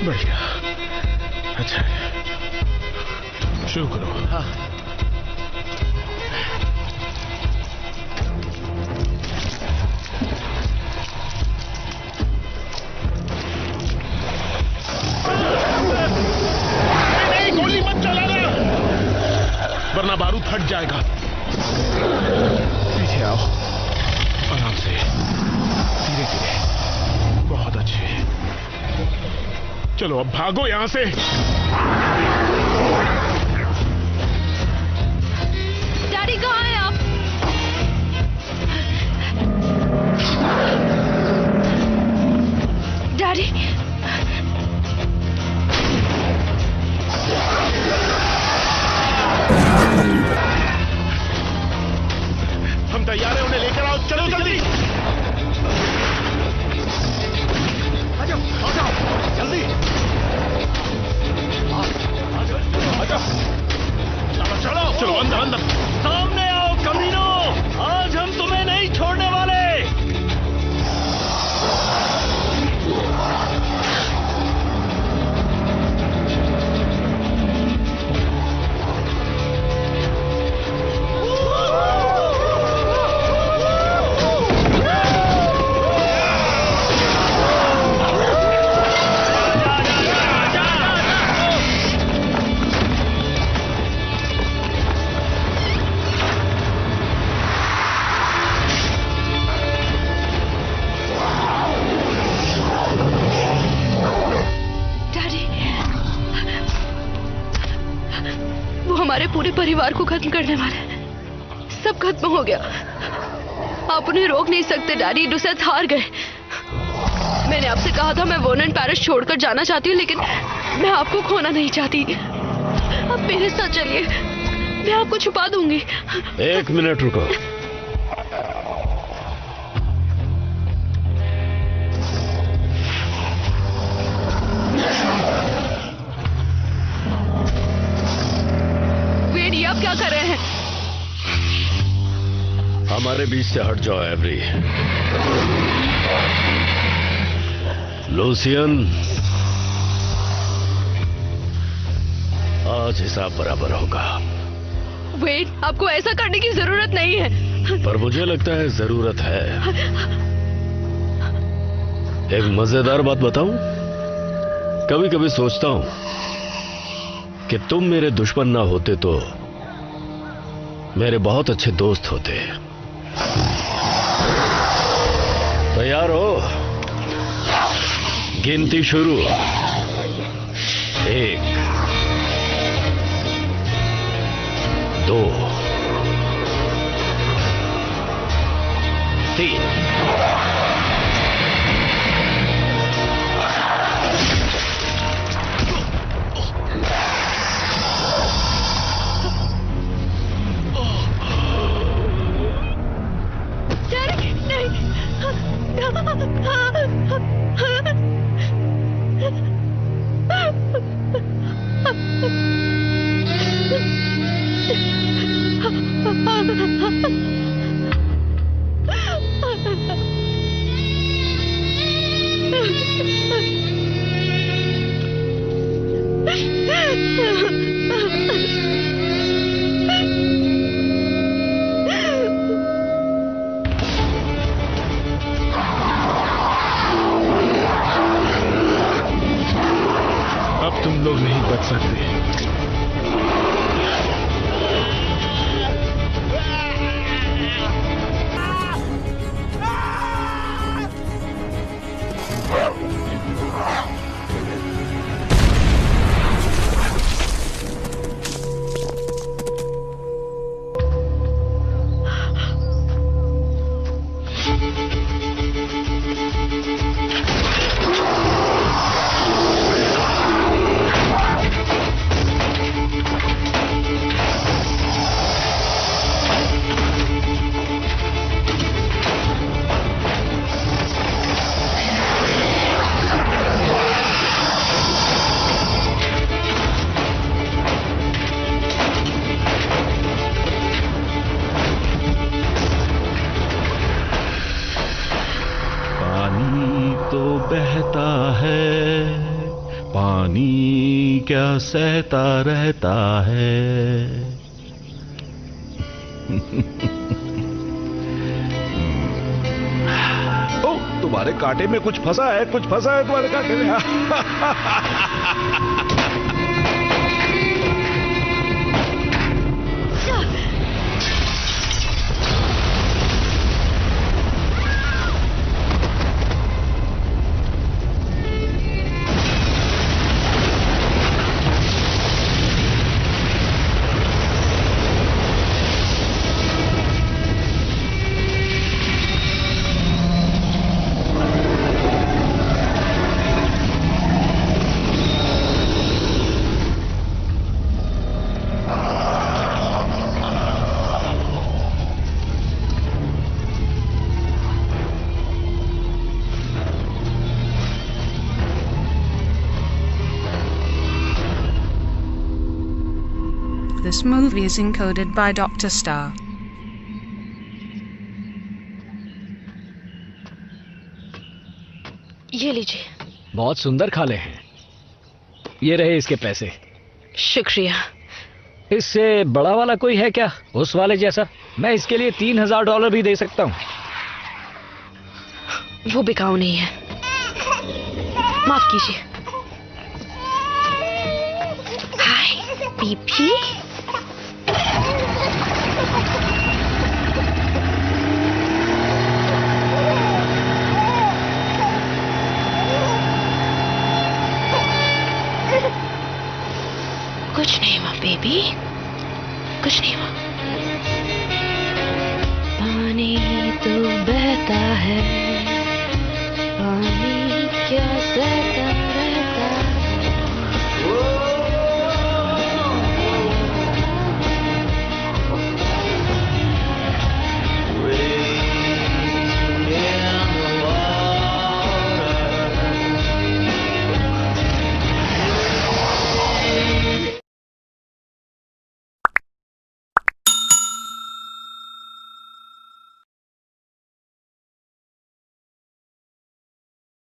Speaker 1: बढ़िया, अच्छा शुरू करो। हाँ। नहीं, गोली मत चलाना, वरना बारूद फट जाएगा। पीछे आओ, आराम से, धीरे धीरे। बहुत अच्छे। चलो अब भागो यहां से।
Speaker 5: डैडी कहाँ हैं आप? डैडी,
Speaker 1: हम तैयार हैं, उन्हें लेकर आओ। चलो जल्दी। आ जाओ जल्दी।
Speaker 5: पूरे परिवार को खत्म करने वाले हैं। सब खत्म हो गया। आप उन्हें रोक नहीं सकते डैडी। डुसेथ हार गए। मैंने आपसे कहा था मैं वर्नन पैरिश छोड़कर जाना चाहती हूँ, लेकिन मैं आपको खोना नहीं चाहती। आप मेरे साथ चलिए, मैं आपको छुपा दूंगी।
Speaker 10: 1 मिनट रुको।
Speaker 5: वेड, ये आप क्या कर रहे हैं?
Speaker 10: हमारे बीच से हट जाओ एवरी। लूसियन, आज हिसाब बराबर होगा।
Speaker 5: वेड, आपको ऐसा करने की जरूरत नहीं है।
Speaker 10: पर मुझे लगता है जरूरत है। एक मजेदार बात बताऊं? कभी कभी सोचता हूं कि तुम मेरे दुश्मन ना होते तो मेरे बहुत अच्छे दोस्त होते। तैयार हो? गिनती शुरू। 1 2 3
Speaker 1: अब तुम लोग नहीं बच सकते। क्या सहता रहता है। ओ, तुम्हारे कांटे में कुछ फंसा है, कुछ फंसा है तुम्हारे कांटे में।
Speaker 16: This movie is encoded by Dr. Star.
Speaker 5: ये लीजिए।
Speaker 15: बहुत सुंदर खाले हैं। ये रहे इसके पैसे।
Speaker 5: शुक्रिया।
Speaker 15: इससे बड़ा वाला कोई है क्या, उस वाले जैसा? मैं इसके लिए $3000 भी दे सकता हूँ।
Speaker 5: वो बिकाऊ नहीं है, माफ कीजिए। हाय बीबी। कुछ नहीं हुआ बेबी। कुछ नहीं हुआ। पानी तो बहता है